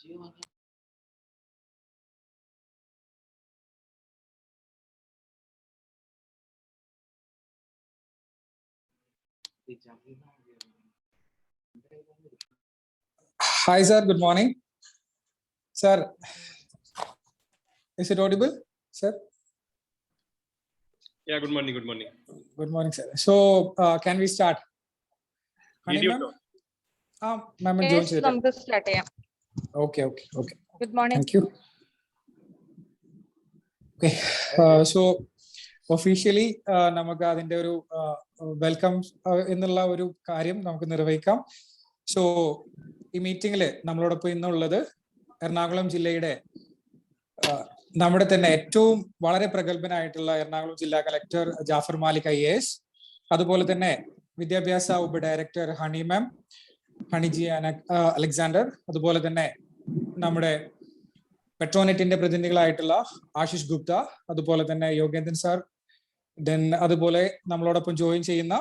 Hi, sir. Good morning. Sir, is it audible, sir? Yeah, good morning. Good morning. Good morning, sir. So, can we start? Honey, Video ma'am? Ma'am, Yes, നമുക്ക് start ചെയ്യാം. Okay. Good morning. Thank you. Okay. So, officially നമുക്ക് അതിന്റെ ഒരു welcome എന്നുള്ള ഒരു കാര്യം നമുക്ക് നിർവഹിക്കാം. So ഈ മീറ്റിംഗിൽ നമ്മളോടൊപ്പം ഇന്നുള്ളത് എറണാകുളം ജില്ലയുടെ നമ്മുടെ തന്നെ ഏറ്റവും വളരെ പ്രഗത്ഭനായിട്ടുള്ള എറണാകുളം ജില്ലാ കളക്ടർ ജാഫർ മാലിക് IAS, അതുപോലെ തന്നെ വിദ്യാഭ്യാസ ഉപ ഡയറക്ടർ ഹണി മാം, ഹണിജി അലക്സാണ്ടർ, അതുപോലെ തന്നെ നമ്മുടെ പെട്രോനെറ്റിന്റെ പ്രതിനിധികളായിട്ടുള്ള ആശിഷ് ഗുപ്ത, അതുപോലെ തന്നെ യോഗേന്ദ്രൻ സാർ, ദെൻ അതുപോലെ നമ്മളോടൊപ്പം ജോയിൻ ചെയ്യുന്ന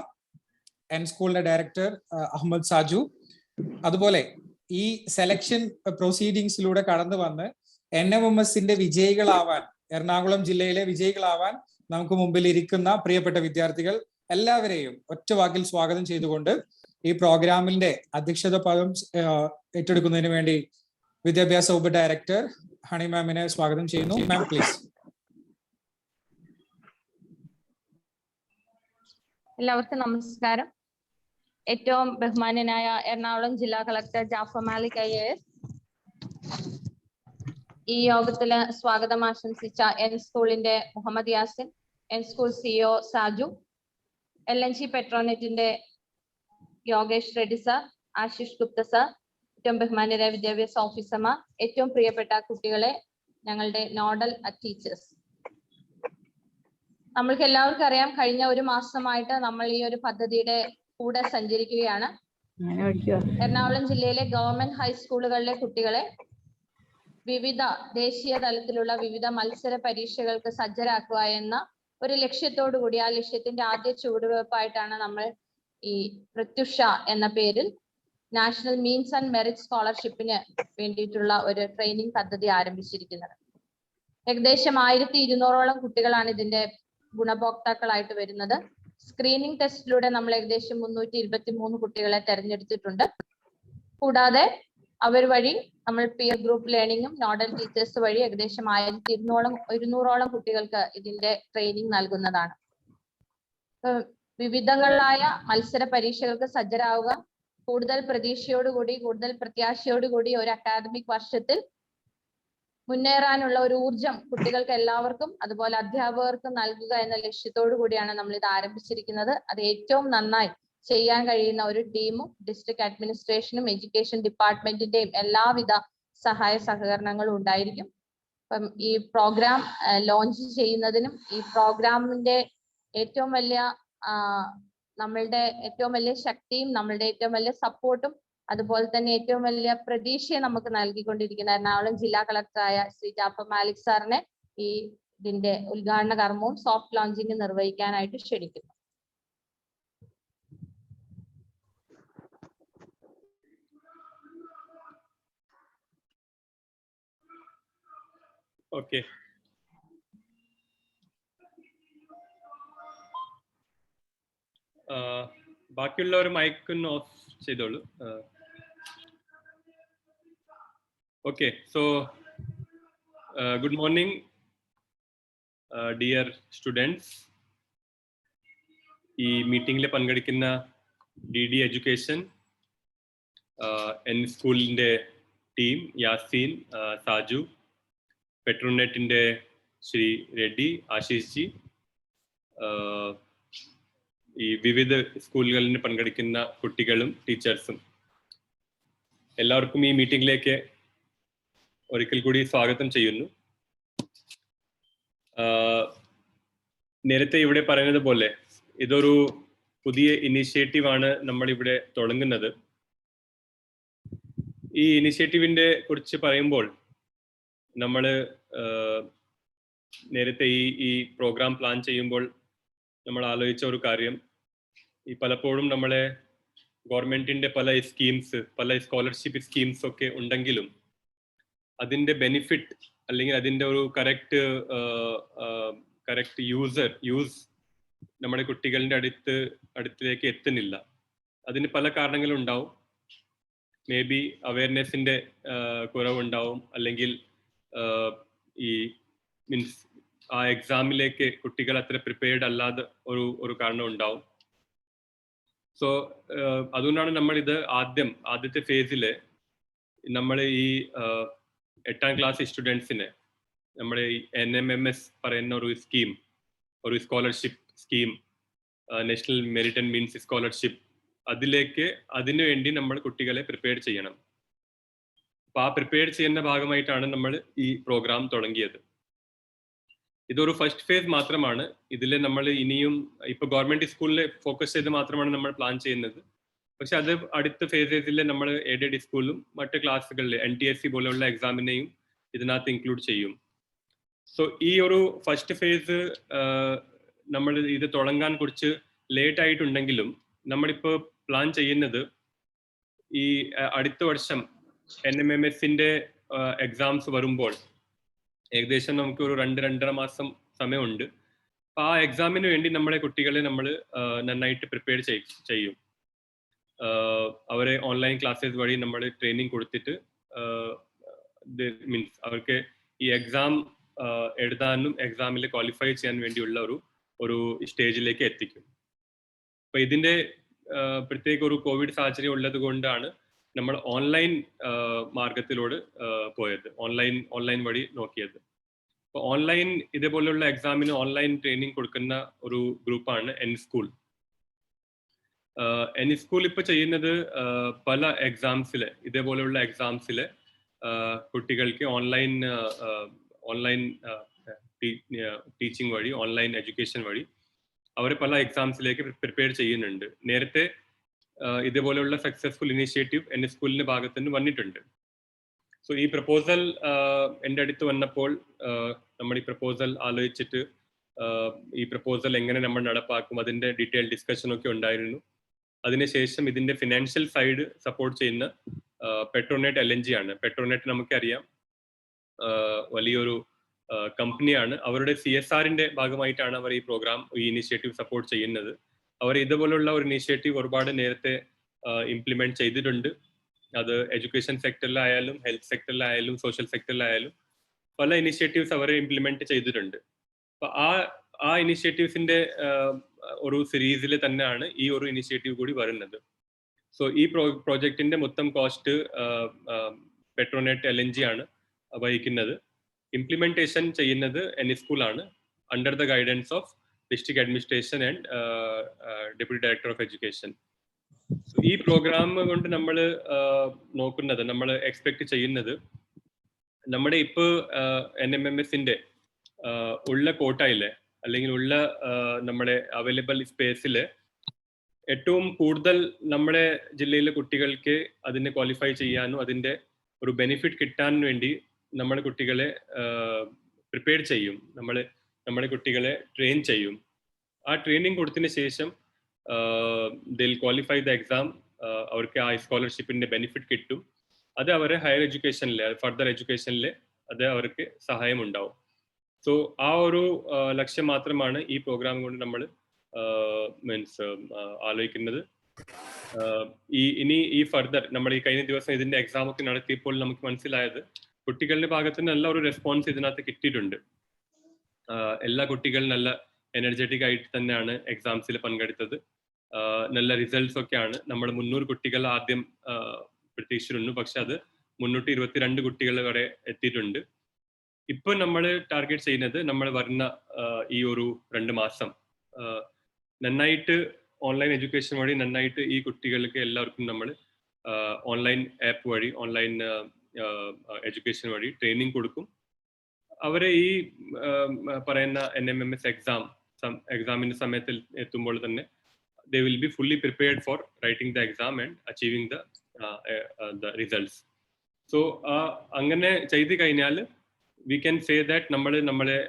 എൻ സ്കൂളിന്റെ ഡയറക്ടർ അഹമ്മദ് സാജു, അതുപോലെ ഈ സെലക്ഷൻ പ്രൊസീഡിങ്സിലൂടെ കടന്നു വന്ന് NMMSന്റെ വിജയികളാവാൻ, എറണാകുളം ജില്ലയിലെ വിജയികളാവാൻ നമുക്ക് മുമ്പിൽ ഇരിക്കുന്ന പ്രിയപ്പെട്ട വിദ്യാർത്ഥികൾ എല്ലാവരെയും ഒറ്റ വാക്കിൽ സ്വാഗതം ചെയ്തുകൊണ്ട് ഈ പ്രോഗ്രാമിന്റെ അധ്യക്ഷത പദം ഏറ്റെടുക്കുന്നതിന് വേണ്ടി വിദ്യാഭ്യാസ ഉപ ഡയറക്ടർ ഹണി മാമിനെ സ്വാഗതം ചെയ്യുന്നു. മാം, പ്ലീസ്. എല്ലാവർക്കും നമസ്കാരം. ഏറ്റവും ബഹുമാന്യനായ എറണാകുളം ജില്ലാ കളക്ടർ ജാഫർ മാലിക് IAS, ഈ യോഗത്തില് സ്വാഗതം ആശംസിച്ച എൻ സ്കൂളിന്റെ Muhammad Yasin, N school CEO Saju, LNG പെട്രോനെറ്റിന്റെ യോഗേഷ് റെഡ്ഡി സർ, ആശിഷ് ഗുപ്ത സർ, ഏറ്റവും ബഹുമാന്യരായ വിദ്യാഭ്യാസ ഓഫീസർമാർ, ഏറ്റവും പ്രിയപ്പെട്ട കുട്ടികളെ, ഞങ്ങളുടെ നോഡൽ ടീച്ചേഴ്സ്. നമ്മൾക്ക് എല്ലാവർക്കും അറിയാം, കഴിഞ്ഞ ഒരു മാസമായിട്ട് നമ്മൾ ഈ ഒരു പദ്ധതിയുടെ കൂടെ സഞ്ചരിക്കുകയാണ്. എറണാകുളം ജില്ലയിലെ ഗവൺമെന്റ് ഹൈസ്കൂളുകളിലെ കുട്ടികളെ വിവിധ ദേശീയ തലത്തിലുള്ള വിവിധ മത്സര പരീക്ഷകൾക്ക് സജ്ജരാക്കുക എന്ന ഒരു ലക്ഷ്യത്തോടു കൂടി, ആ ലക്ഷ്യത്തിന്റെ ആദ്യ ചുവടുവെപ്പായിട്ടാണ് നമ്മൾ ഈ പ്രത്യുഷ എന്ന പേരിൽ നാഷണൽ മീൻസ് ആൻഡ് മെറിറ്റ് സ്കോളർഷിപ്പിന് വേണ്ടിയിട്ടുള്ള ഒരു ട്രെയിനിങ് പദ്ധതി ആരംഭിച്ചിരിക്കുന്നത്. ഏകദേശം 1200ഓളം കുട്ടികളാണ് ഇതിന്റെ ഗുണഭോക്താക്കളായിട്ട് വരുന്നത്. സ്ക്രീനിങ് ടെസ്റ്റിലൂടെ നമ്മൾ ഏകദേശം 323 കുട്ടികളെ തെരഞ്ഞെടുത്തിട്ടുണ്ട്. കൂടാതെ അവർ വഴി നമ്മൾ പിയർ ഗ്രൂപ്പ് ലേണിംഗും നോഡൽ ടീച്ചേഴ്സ് വഴി ഏകദേശം 1200ഓളം കുട്ടികൾക്ക് ഇതിന്റെ ട്രെയിനിങ് നൽകുന്നതാണ്. വിവിധങ്ങളായ മത്സര പരീക്ഷകൾക്ക് സജ്ജരാവുക, കൂടുതൽ പ്രതീക്ഷയോടുകൂടി, കൂടുതൽ പ്രത്യാശയോടുകൂടി ഒരു അക്കാദമിക് വർഷത്തിൽ മുന്നേറാനുള്ള ഒരു ഊർജം കുട്ടികൾക്ക് എല്ലാവർക്കും അതുപോലെ അധ്യാപകർക്കും നൽകുക എന്ന ലക്ഷ്യത്തോടു കൂടിയാണ് നമ്മൾ ഇത് ആരംഭിച്ചിരിക്കുന്നത്. അത് ഏറ്റവും നന്നായി ചെയ്യാൻ കഴിയുന്ന ഒരു ടീമും ഡിസ്ട്രിക്ട് അഡ്മിനിസ്ട്രേഷനും എഡ്യൂക്കേഷൻ ഡിപ്പാർട്ട്മെന്റിന്റെയും എല്ലാവിധ സഹായ സഹകരണങ്ങളും ഉണ്ടായിരിക്കും. അപ്പം ഈ പ്രോഗ്രാം ലോഞ്ച് ചെയ്യുന്നതിനും ഈ പ്രോഗ്രാമിന്റെ ഏറ്റവും വലിയ നമ്മളുടെ ഏറ്റവും വലിയ ശക്തിയും നമ്മളുടെ ഏറ്റവും വലിയ സപ്പോർട്ടും അതുപോലെ തന്നെ ഏറ്റവും വലിയ പ്രതീക്ഷയെ നമുക്ക് നൽകിക്കൊണ്ടിരിക്കുന്ന എറണാകുളം ജില്ലാ കളക്ടറായ ശ്രീ ജാഫർ മാലിക് സാറിനെ ഈ ഇതിന്റെ ഉദ്ഘാടന കർമ്മവും സോഫ്റ്റ് ലോഞ്ചിങ് നിർവഹിക്കാനായിട്ട് ക്ഷണിക്കുന്നു. Okay. ബാക്കിയുള്ളവർ മൈക്കൊന്ന് ഓഫ് ചെയ്തോളൂ. Okay, so good morning, dear students. ഈ മീറ്റിംഗിൽ പങ്കെടുക്കുന്ന DD എഡ്യൂക്കേഷൻ, എൻ സ്കൂളിന്റെ ടീം, യാസീൻ, സാജു, പെട്രോനെറ്റിന്റെ ശ്രീ റെഡ്ഡി, ആശിഷ് ജി, ഈ വിവിധ സ്കൂളുകളിൽ പങ്കെടുക്കുന്ന കുട്ടികളും ടീച്ചേഴ്സും എല്ലാവർക്കും ഈ മീറ്റിംഗിലേക്ക് ഒരിക്കൽ കൂടി സ്വാഗതം ചെയ്യുന്നു. നേരത്തെ ഇവിടെ പറയുന്നത് പോലെ ഇതൊരു പുതിയ ഇനീഷ്യേറ്റീവ് ആണ് നമ്മൾ ഇവിടെ തുടങ്ങുന്നത്. ഈ ഇനീഷ്യേറ്റീവിന്റെ കുറിച്ച് പറയുമ്പോൾ നമ്മൾ നേരത്തെ ഈ പ്രോഗ്രാം പ്ലാൻ ചെയ്യുമ്പോൾ നമ്മൾ ആലോചിച്ച ഒരു കാര്യം, ഈ പലപ്പോഴും നമ്മളെ ഗവൺമെന്റിന്റെ പല സ്കീംസ്, പല സ്കോളർഷിപ്പ് സ്കീംസ് ഒക്കെ ഉണ്ടെങ്കിലും അതിൻ്റെ ബെനിഫിറ്റ് അല്ലെങ്കിൽ അതിൻ്റെ ഒരു കറക്റ്റ് യൂസ് നമ്മുടെ കുട്ടികളുടെ അടുത്തിലേക്ക് എത്തുന്നില്ല. അതിന് പല കാരണങ്ങളുണ്ടാവും. മേ ബി അവയർനെസ്സിൻ്റെ കുറവുണ്ടാവും, അല്ലെങ്കിൽ ഈ മീൻസ് ആ എക്സാമിലേക്ക് കുട്ടികൾ അത്ര പ്രിപ്പയർഡ് അല്ലാതെ ഒരു കാരണം ഉണ്ടാവും. സോ അതുകൊണ്ടാണ് നമ്മളിത് ആദ്യത്തെ ഫേസിൽ നമ്മൾ ഈ 8ാം ക്ലാസ് സ്റ്റുഡൻസിനെ നമ്മുടെ ഈ NMMS പറയുന്ന ഒരു scholarship scheme, national merit and means scholarship, അതിനു വേണ്ടി നമ്മൾ കുട്ടികളെ പ്രിപ്പയർ ചെയ്യണം. അപ്പൊ ആ പ്രിപ്പയർ ചെയ്യുന്ന ഭാഗമായിട്ടാണ് നമ്മൾ ഈ പ്രോഗ്രാം തുടങ്ങിയത്. ഇതൊരു ഫസ്റ്റ് ഫേസ് മാത്രമാണ്. ഇതിൽ നമ്മൾ ഇനിയും ഇപ്പൊ ഗവൺമെന്റ് സ്കൂളിൽ ഫോക്കസ് ചെയ്ത് മാത്രമാണ് നമ്മൾ പ്ലാൻ ചെയ്യുന്നത്. പക്ഷെ അത് അടുത്ത ഫേസസിൽ നമ്മൾ എയ്ഡഡ് സ്കൂളിലും മറ്റ് ക്ലാസ്സുകളിൽ NTSC പോലെയുള്ള എക്സാമിനെയും ഇതിനകത്ത് ഇൻക്ലൂഡ് ചെയ്യും. സോ ഈ ഒരു ഫസ്റ്റ് ഫേസ് നമ്മൾ ഇത് തുടങ്ങാൻ കുറച്ച് ലേറ്റ് ആയിട്ടുണ്ടെങ്കിലും നമ്മളിപ്പോൾ പ്ലാൻ ചെയ്യുന്നത് ഈ അടുത്ത വർഷം NMMSന്റെ എക്സാംസ് വരുമ്പോൾ ഏകദേശം നമുക്ക് ഒരു 2-2.5 മാസം സമയമുണ്ട്. അപ്പൊ ആ എക്സാമിന് വേണ്ടി നമ്മളെ കുട്ടികളെ നമ്മൾ നന്നായിട്ട് പ്രിപ്പയർ ചെയ്യും. അവരെ ഓൺലൈൻ ക്ലാസ്സസ് വഴി നമ്മൾ ട്രെയിനിങ് കൊടുത്തിട്ട് മീൻസ് അവർക്ക് ഈ എക്സാം എഴുതാനും എക്സാമിൽ ക്വാളിഫൈ ചെയ്യാൻ വേണ്ടിയുള്ള ഒരു സ്റ്റേജിലേക്ക് എത്തിക്കും. അപ്പൊ ഇതിന്റെ പ്രത്യേക ഒരു കോവിഡ് സാഹചര്യം ഉള്ളത് കൊണ്ടാണ് നമ്മൾ ഓൺലൈൻ മാർഗത്തിലൂടെ പോയത്, ഓൺലൈൻ വഴി നോക്കിയത്. അപ്പോൾ ഓൺലൈൻ ഇതേപോലെയുള്ള എക്സാമിന് ഓൺലൈൻ ട്രെയിനിങ് കൊടുക്കുന്ന ഒരു ഗ്രൂപ്പാണ് N-School. N-School ഇപ്പോൾ ചെയ്യുന്നത് പല എക്സാംസിൽ, ഇതേപോലെയുള്ള എക്സാംസിൽ കുട്ടികൾക്ക് ഓൺലൈൻ ടീച്ചിങ് വഴി, ഓൺലൈൻ എഡ്യൂക്കേഷൻ വഴി അവർ പല എക്സാംസിലേക്ക് പ്രിപ്പയർ ചെയ്യുന്നുണ്ട്. നേരത്തെ ഇതേപോലെയുള്ള സക്സസ്ഫുൾ ഇനീഷ്യേറ്റീവ് N-Schoolന്റെ ഭാഗത്ത് നിന്ന് വന്നിട്ടുണ്ട്. സോ ഈ പ്രപ്പോസൽ എൻ്റെ അടുത്ത് വന്നപ്പോൾ നമ്മൾ ഈ പ്രപ്പോസൽ ആലോചിച്ചിട്ട് ഈ പ്രപ്പോസൽ എങ്ങനെ നമ്മൾ നടപ്പാക്കും അതിൻ്റെ ഡീറ്റെയിൽ ഡിസ്കഷനൊക്കെ ഉണ്ടായിരുന്നു. അതിനുശേഷം ഇതിൻ്റെ ഫിനാൻഷ്യൽ സൈഡ് സപ്പോർട്ട് ചെയ്യുന്ന പെട്രോനെറ്റ് LNG ആണ്. പെട്രോനെറ്റ് നമുക്കറിയാം വലിയൊരു കമ്പനിയാണ്. അവരുടെ CSRന്റെ ഭാഗമായിട്ടാണ് അവർ ഈ പ്രോഗ്രാം, ഈ ഇനീഷ്യേറ്റീവ് സപ്പോർട്ട് ചെയ്യുന്നത്. അവർ ഇതുപോലുള്ള ഒരു ഇനീഷ്യേറ്റീവ് ഒരുപാട് നേരത്തെ ഇംപ്ലിമെന്റ് ചെയ്തിട്ടുണ്ട്. അത് എഡ്യൂക്കേഷൻ സെക്ടറിലായാലും ഹെൽത്ത് സെക്ടറിലായാലും സോഷ്യൽ സെക്ടറിലായാലും പല ഇനീഷ്യേറ്റീവ്സ് അവർ ഇംപ്ലിമെന്റ് ചെയ്തിട്ടുണ്ട്. അപ്പൊ ആ ഇനീഷ്യേറ്റീവ്സിന്റെ ഒരു സീരീസിൽ തന്നെയാണ് ഈ ഒരു ഇനീഷ്യേറ്റീവ് കൂടി വരുന്നത്. സോ ഈ പ്രോജക്റ്റിന്റെ മൊത്തം കോസ്റ്റ് പെട്രോനെറ്റ് LNG ആണ് വഹിക്കുന്നത്. ഇംപ്ലിമെന്റേഷൻ ചെയ്യുന്നത് N-School ആണ്, under the guidance of district administration and deputy director of education. ഈ പ്രോഗ്രാം കൊണ്ട് നമ്മൾ നോക്കുന്നത്, നമ്മൾ എക്സ്പെക്ട് ചെയ്യുന്നത്, നമ്മുടെ ഇപ്പോൾ NMMSന്റെ ഉള്ള കോട്ടയിലെ അല്ലെങ്കിൽ ഉള്ള നമ്മുടെ അവൈലബിൾ സ്പേസിൽ ഏറ്റവും കൂടുതൽ നമ്മുടെ ജില്ലയിലെ കുട്ടികൾക്ക് അതിനെ ക്വാളിഫൈ ചെയ്യാനും അതിൻ്റെ ഒരു ബെനിഫിറ്റ് കിട്ടാൻ വേണ്ടി നമ്മുടെ കുട്ടികളെ പ്രിപ്പയർ ചെയ്യും. നമ്മുടെ കുട്ടികളെ ട്രെയിൻ ചെയ്യും. ആ ട്രെയിനിങ് കൊടുത്തതിന് ശേഷം ദിൽ ക്വാളിഫൈ ദ എക്സാം, അവർക്ക് ആ സ്കോളർഷിപ്പിന്റെ ബെനിഫിറ്റ് കിട്ടും. അത് അവരെ ഹയർ എഡ്യൂക്കേഷനിൽ, ഫർദർ എഡ്യൂക്കേഷനിൽ അത് അവർക്ക് സഹായം ഉണ്ടാവും. സോ ആ ഒരു ലക്ഷ്യം മാത്രമാണ് ഈ പ്രോഗ്രാം കൊണ്ട് നമ്മൾ ആലോചിക്കുന്നത്. ഈ ഫർദർ നമ്മൾ ഈ കഴിഞ്ഞ ദിവസം ഇതിന്റെ എക്സാം ഒക്കെ നടത്തിയപ്പോൾ നമുക്ക് മനസ്സിലായത് കുട്ടികളുടെ ഭാഗത്ത് നല്ല ഒരു റെസ്പോൺസ് ഇതിനകത്ത് കിട്ടിയിട്ടുണ്ട്. എല്ലാ കുട്ടികളും നല്ല എനർജറ്റിക് ആയിട്ട് തന്നെയാണ് എക്സാംസിൽ പങ്കെടുത്തത്. നല്ല റിസൾട്ട്സ് ഒക്കെയാണ്. നമ്മൾ 300 കുട്ടികൾ ആദ്യം പ്രതീക്ഷിച്ചിരുന്നു, പക്ഷെ അത് 322 കുട്ടികൾ വരെ എത്തിയിട്ടുണ്ട്. ഇപ്പൊ നമ്മൾ ടാർഗറ്റ് ചെയ്യുന്നത്, നമ്മൾ വരുന്ന ഈ ഒരു 2 മാസം നന്നായിട്ട് ഓൺലൈൻ എഡ്യൂക്കേഷൻ വഴി നന്നായിട്ട് ഈ കുട്ടികൾക്ക് എല്ലാവർക്കും നമ്മൾ ഓൺലൈൻ ആപ്പ് വഴി, ഓൺലൈൻ എഡ്യൂക്കേഷൻ വഴി ട്രെയിനിങ് കൊടുക്കും. അവരെ ഈ പറയുന്ന NMMS എക്സാമിന്റെ സമയത്തിൽ എത്തുമ്പോൾ തന്നെ they will be fully prepared for writing the exam and achieving the results. So അങ്ങനെ ചെയ്തു കഴിഞ്ഞാൽ we can say that നമ്മളെ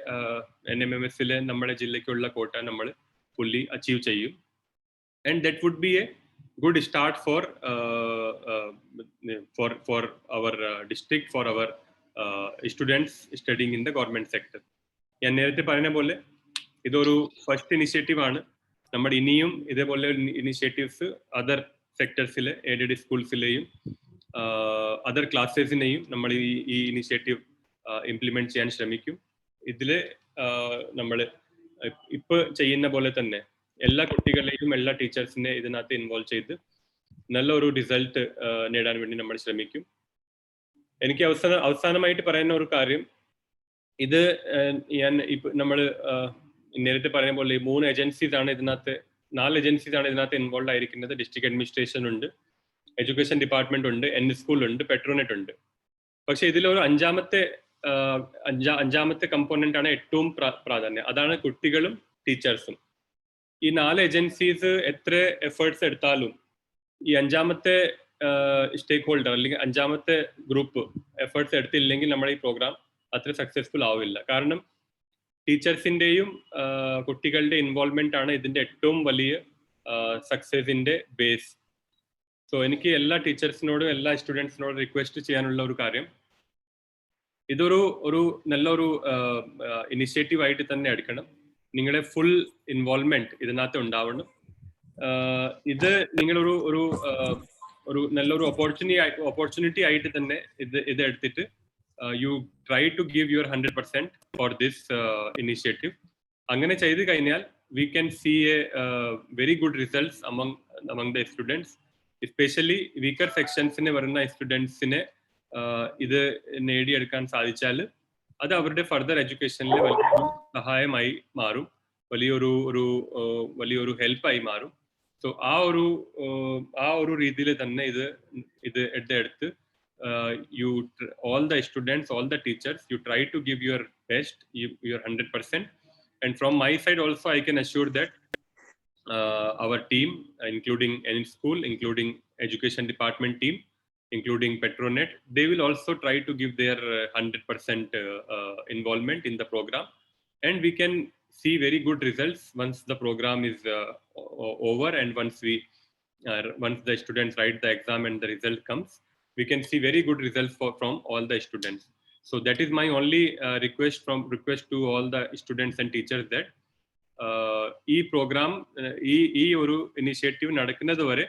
NMMSലെ നമ്മുടെ ജില്ലയ്ക്കുള്ള കോട്ട നമ്മൾ fully achieve ചെയ്യും. And that would be a good start for our district, for our students studying in the government sector. ഞാൻ നേരത്തെ പറഞ്ഞ പോലെ ഇതൊരു ഫസ്റ്റ് ഇനിഷ്യേറ്റീവ് ആണ്. നമ്മുടെ ഇനിയും ഇതേപോലെ ഇനിഷ്യേറ്റീവ്സ് അതർ സെക്ടേഴ്സിലെ എയ്ഡഡ് സ്കൂൾസിലെയും അതർ ക്ലാസ്സസിനെയും നമ്മൾ ഈ ഇനിഷ്യേറ്റീവ് ഇംപ്ലിമെന്റ് ചെയ്യാൻ ശ്രമിക്കും. ഇതില് നമ്മൾ ഇപ്പൊ ചെയ്യുന്ന പോലെ തന്നെ എല്ലാ കുട്ടികളെയും എല്ലാ ടീച്ചേഴ്സിനെ ഇതിനകത്ത് ഇൻവോൾവ് ചെയ്ത് നല്ലൊരു റിസൾട്ട് നേടാൻ വേണ്ടി നമ്മൾ ശ്രമിക്കും. എനിക്ക് അവസാനമായിട്ട് പറയുന്ന ഒരു കാര്യം, ഇത് ഞാൻ ഇപ്പൊ നമ്മൾ നേരത്തെ പറയുന്ന പോലെ 3 ഏജൻസീസ് ആണ് ഇതിനകത്ത്, 4 ഏജൻസീസ് ആണ് ഇതിനകത്ത് ഇൻവോൾവ് ആയിരിക്കുന്നത്. ഡിസ്ട്രിക്ട് അഡ്മിനിസ്ട്രേഷൻ ഉണ്ട്, എഡ്യൂക്കേഷൻ ഡിപ്പാർട്ട്മെന്റ് ഉണ്ട്, സ്കൂൾ ഉണ്ട്, പെട്രോനെറ്റ് ഉണ്ട്. പക്ഷെ ഇതിലൊരു അഞ്ചാമത്തെ കമ്പോണന്റ് ആണ് ഏറ്റവും പ്രാധാന്യം. അതാണ് കുട്ടികളും ടീച്ചേഴ്സും. ഈ 4 ഏജൻസീസ് എത്ര എഫേർട്സ് എടുത്താലും ഈ അഞ്ചാമത്തെ സ്റ്റേക്ക് ഹോൾഡർ അല്ലെങ്കിൽ അഞ്ചാമത്തെ ഗ്രൂപ്പ് എഫേർട്സ് എടുത്തില്ലെങ്കിൽ നമ്മുടെ ഈ പ്രോഗ്രാം അത്ര സക്സസ്ഫുൾ ആവില്ല. കാരണം ടീച്ചേഴ്സിന്റെയും കുട്ടികളുടെ ഇൻവോൾവ്മെന്റ് ആണ് ഇതിന്റെ ഏറ്റവും വലിയ സക്സസിന്റെ ബേസ്. സോ എനിക്ക് എല്ലാ ടീച്ചേഴ്സിനോടും എല്ലാ സ്റ്റുഡൻസിനോടും റിക്വസ്റ്റ് ചെയ്യാനുള്ള ഒരു കാര്യം, ഇതൊരു നല്ലൊരു ഇനിഷ്യേറ്റീവ് ആയിട്ട് തന്നെ എടുക്കണം. നിങ്ങളുടെ ഫുൾ ഇൻവോൾവ്മെന്റ് ഇതിനകത്ത് ഉണ്ടാവണം. ഇത് നിങ്ങളൊരു ഒരു നല്ലൊരു ഓപ്പർച്യൂണിറ്റി ആയിട്ട് തന്നെ ഇത് എടുത്തിട്ട് you try to give your 100% for this initiative. അങ്ങനെ ചെയ്തു കഴിഞ്ഞാൽ we can see a very good results among the students, especially weaker sections നെ വരുന്ന സ്റ്റുഡൻസിനെ ഇത് നേടിയെടുക്കാൻ സാധിച്ചാൽ അത് അവരുടെ ഫർദർ എഡ്യൂക്കേഷനിൽ വലിയൊരു സഹായമായി മാറും, വലിയൊരു ഹെൽപ്പായി മാറും. സോ ആ ഒരു രീതിയിൽ തന്നെ ഇത് എടുത്ത് all the students, all the teachers, you try to give your best, your 100%. And from my side also, I can assure that our team, including any school, including education department team, including Petronet, they will also try to give their 100% involvement in the program. And we can see very good results once the program is over, and once the students write the exam and the result comes, we can see very good results from all the students. So that is my only request to all the students and teachers that ഈ programme ഈ ഒരു initiative നടക്കുന്നത് വരെ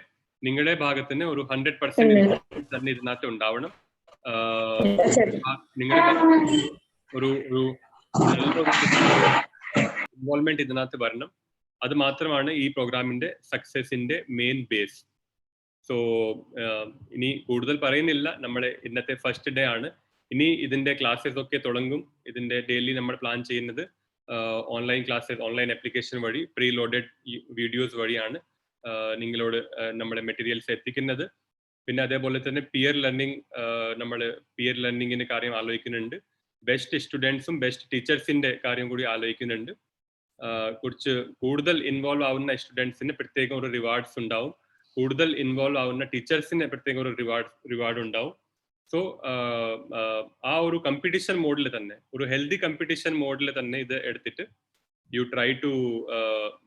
നിങ്ങളുടെ ഭാഗത്ത് നിന്ന് ഒരു 100% തന്നെ ഇതിനകത്ത് ഉണ്ടാവണം. നിങ്ങളുടെ ഒരു ഇൻവോൾവ്മെന്റ് ഇതിനകത്ത് വരണം. അത് മാത്രമാണ് ഈ പ്രോഗ്രാമിന്റെ സക്സസിന്റെ മെയിൻ ബേസ്. സോ ഇനി കൂടുതൽ പറയുന്നില്ല, നമ്മുടെ ഇന്നത്തെ ഫസ്റ്റ് ഡേ ആണ്. ഇനി ഇതിന്റെ ക്ലാസ്സസ് ഒക്കെ തുടങ്ങും. ഇതിന്റെ ഡെയിലി നമ്മൾ പ്ലാൻ ചെയ്യുന്നത് ഓൺലൈൻ ക്ലാസ്സസ്, ഓൺലൈൻ ആപ്ലിക്കേഷൻ വഴി പ്രീ ലോഡഡ് വീഡിയോസ് വഴിയാണ് നിങ്ങളോട് നമ്മുടെ മെറ്റീരിയൽസ് എത്തിക്കുന്നത്. പിന്നെ അതേപോലെ തന്നെ പിയർ ലേണിംഗിന്റെ കാര്യം ആലോചിക്കുന്നുണ്ട്. ബെസ്റ്റ് സ്റ്റുഡൻസും ബെസ്റ്റ് ടീച്ചേഴ്സിന്റെ കാര്യം കൂടി ആലോചിക്കുന്നുണ്ട്. കുറച്ച് കൂടുതൽ ഇൻവോൾവ് ആവുന്ന സ്റ്റുഡൻസിന് പ്രത്യേകം ഒരു റിവാർഡ്സ് ഉണ്ടാവും, കൂടുതൽ ഇൻവോൾവ് ആവുന്ന ടീച്ചേഴ്സിന് പ്രത്യേകം ഒരു റിവാർഡ് ഉണ്ടാവും. സോ ആ ഒരു കമ്പറ്റീഷൻ മോഡിൽ തന്നെ, ഒരു ഹെൽത്തി കമ്പറ്റീഷൻ മോഡിൽ തന്നെ ഇത് എടുത്തിട്ട് you try to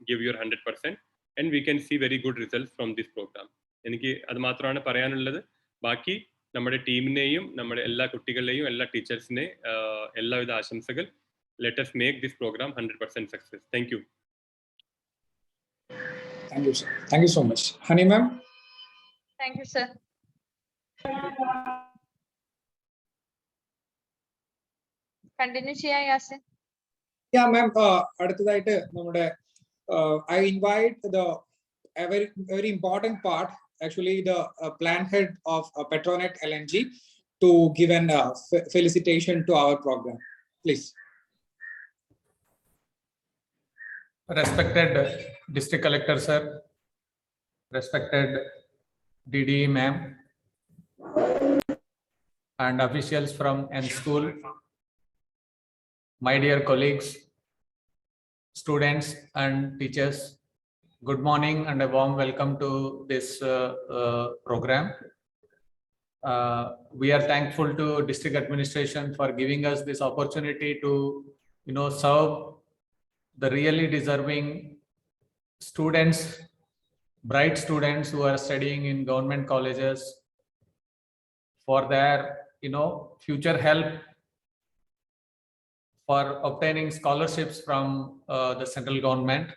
give your 100% and we can see very good results from this program. എനിക്ക് അത് മാത്രമാണ് പറയാനുള്ളത്. ബാക്കി നമ്മുടെ ടീമിനെയും നമ്മുടെ എല്ലാ കുട്ടികളെയും എല്ലാ ടീച്ചേഴ്സിനെയും എല്ലാവിധ ആശംസകൾ. Let us make this program 100% success. Thank you. Thank you, sir. Thank you so much. Honey ma'am. Thank you, sir. Continue ചെയ്യാം യാസിൻ. Yeah, ma'am. അടുത്തതായിട്ട് നമ്മുടെ I invite a very important part, actually the plan head of Petronet LNG, to give an felicitation to our program. Please. Respected District Collector Sir, respected DD Ma'am, and officials from N School, my dear colleagues, students and teachers, good morning and a warm welcome to this program. We are thankful to District Administration for giving us this opportunity to, serve the really deserving students, bright students who are studying in government colleges for their future help for obtaining scholarships from the central government.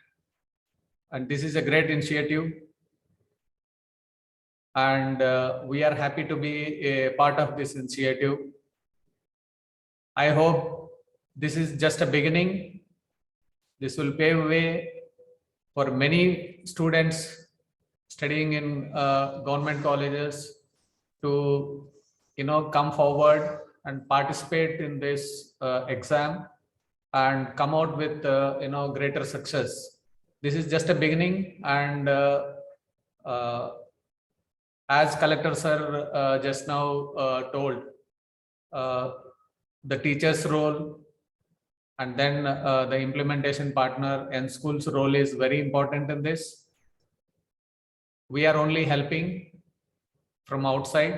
And this is a great initiative. And we are happy to be a part of this initiative. I hope this is just a beginning. This will pave way for many students studying in government colleges to come forward and participate in this exam and come out with greater success. This is just a beginning, and as Collector Sir just now told, the teacher's role and then the implementation partner and school's role is very important in this. We are only helping from outside.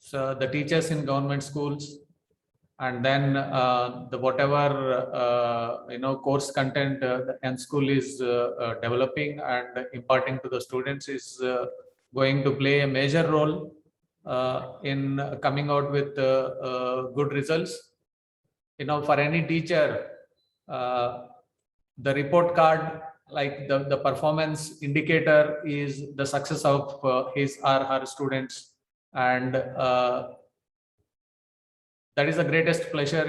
So the teachers in government schools, and then the whatever course content the N school is developing and imparting to the students is going to play a major role in coming out with good results. For any teacher, the report card, like the performance indicator, is the success of his or her students, and that is the greatest pleasure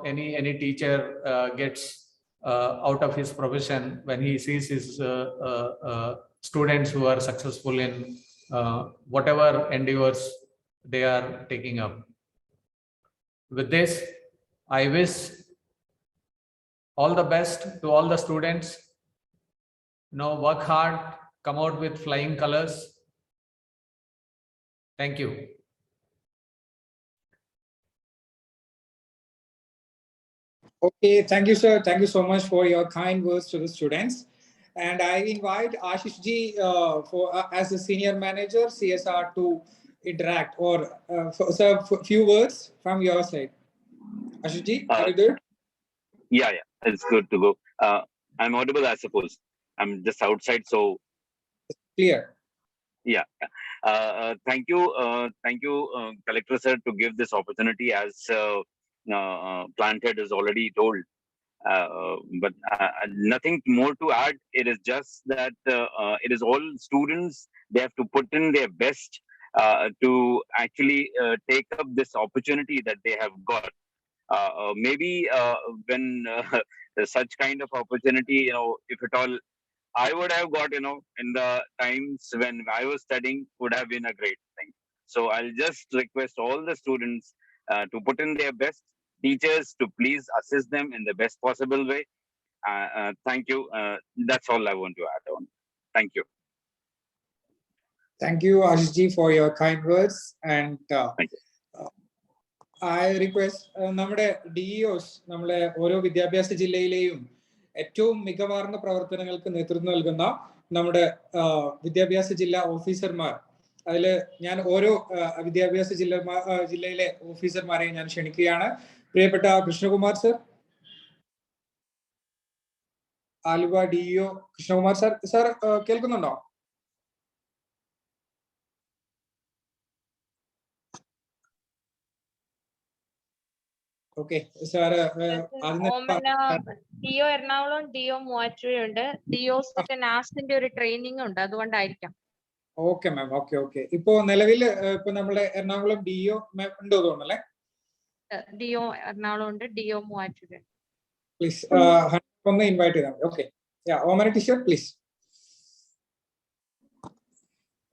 any teacher gets out of his profession, when he sees his students who are successful in whatever endeavors they are taking up. With this, I wish all the best to all the students. Work hard, come out with flying colors. Thank you. Okay, thank you, sir. Thank you so much for your kind words to the students. And I invite Ashish ji as the senior manager, CSR, to interact or sir, few words from your side. Ashish ji, are you there? Yeah, it's good to go. I'm audible, I suppose. I'm just outside, so Clear. yeah. Thank you, Collector Sir, to give this opportunity. As Planted is already told, but nothing more to add. It is just that it is all students. They have to put in their best to actually take up this opportunity that they have got. Maybe when such kind of opportunity, if at all I would have got, in the times when I was studying, would have been a great thing. So I'll just request all the students to put in their best, teachers to please assist them in the best possible way. Thank you. That's all I want to add on. Thank you. Thank you, Ashish ji, for your kind words. And Thank you. I request നമ്മുടെ DEOs, നമ്മളെ ഓരോ വിദ്യാഭ്യാസ ജില്ലയിലെയും ഏറ്റവും മികവാർന്ന പ്രവർത്തനങ്ങൾക്ക് നേതൃത്വം നൽകുന്ന നമ്മുടെ വിദ്യാഭ്യാസ ജില്ലാ ഓഫീസർമാർ, അതിൽ ഞാൻ ഓരോ വിദ്യാഭ്യാസ ജില്ലയിലെ ഓഫീസർമാരെയും ഞാൻ ക്ഷണിക്കുകയാണ്. പ്രിയപ്പെട്ട Krishnakumar sir, Aluva DEO Krishnakumar sir. Sir കേൾക്കുന്നുണ്ടോ? Okay sir, DO Ernakulam, DO മൂവാറ്റുപുഴയുണ്ട്. DOs നാസിന്റെ ഒരു ട്രെയിനിങ് ഉണ്ട്, അതുകൊണ്ടായിരിക്കാം. Okay ma'am, okay. ഇപ്പോ നിലവിൽ ഇപ്പൊ നമ്മുടെ എറണാകുളം DO ഉണ്ടോ തോന്നല്ലേ? DO എറണാകുളം ഉണ്ട്, DO മൂവാറ്റുപുഴ. പ്ലീസ് ഒന്ന് ഇൻവൈറ്റ് ചെയ്താൽ മതി. Okay, Omana teacher please.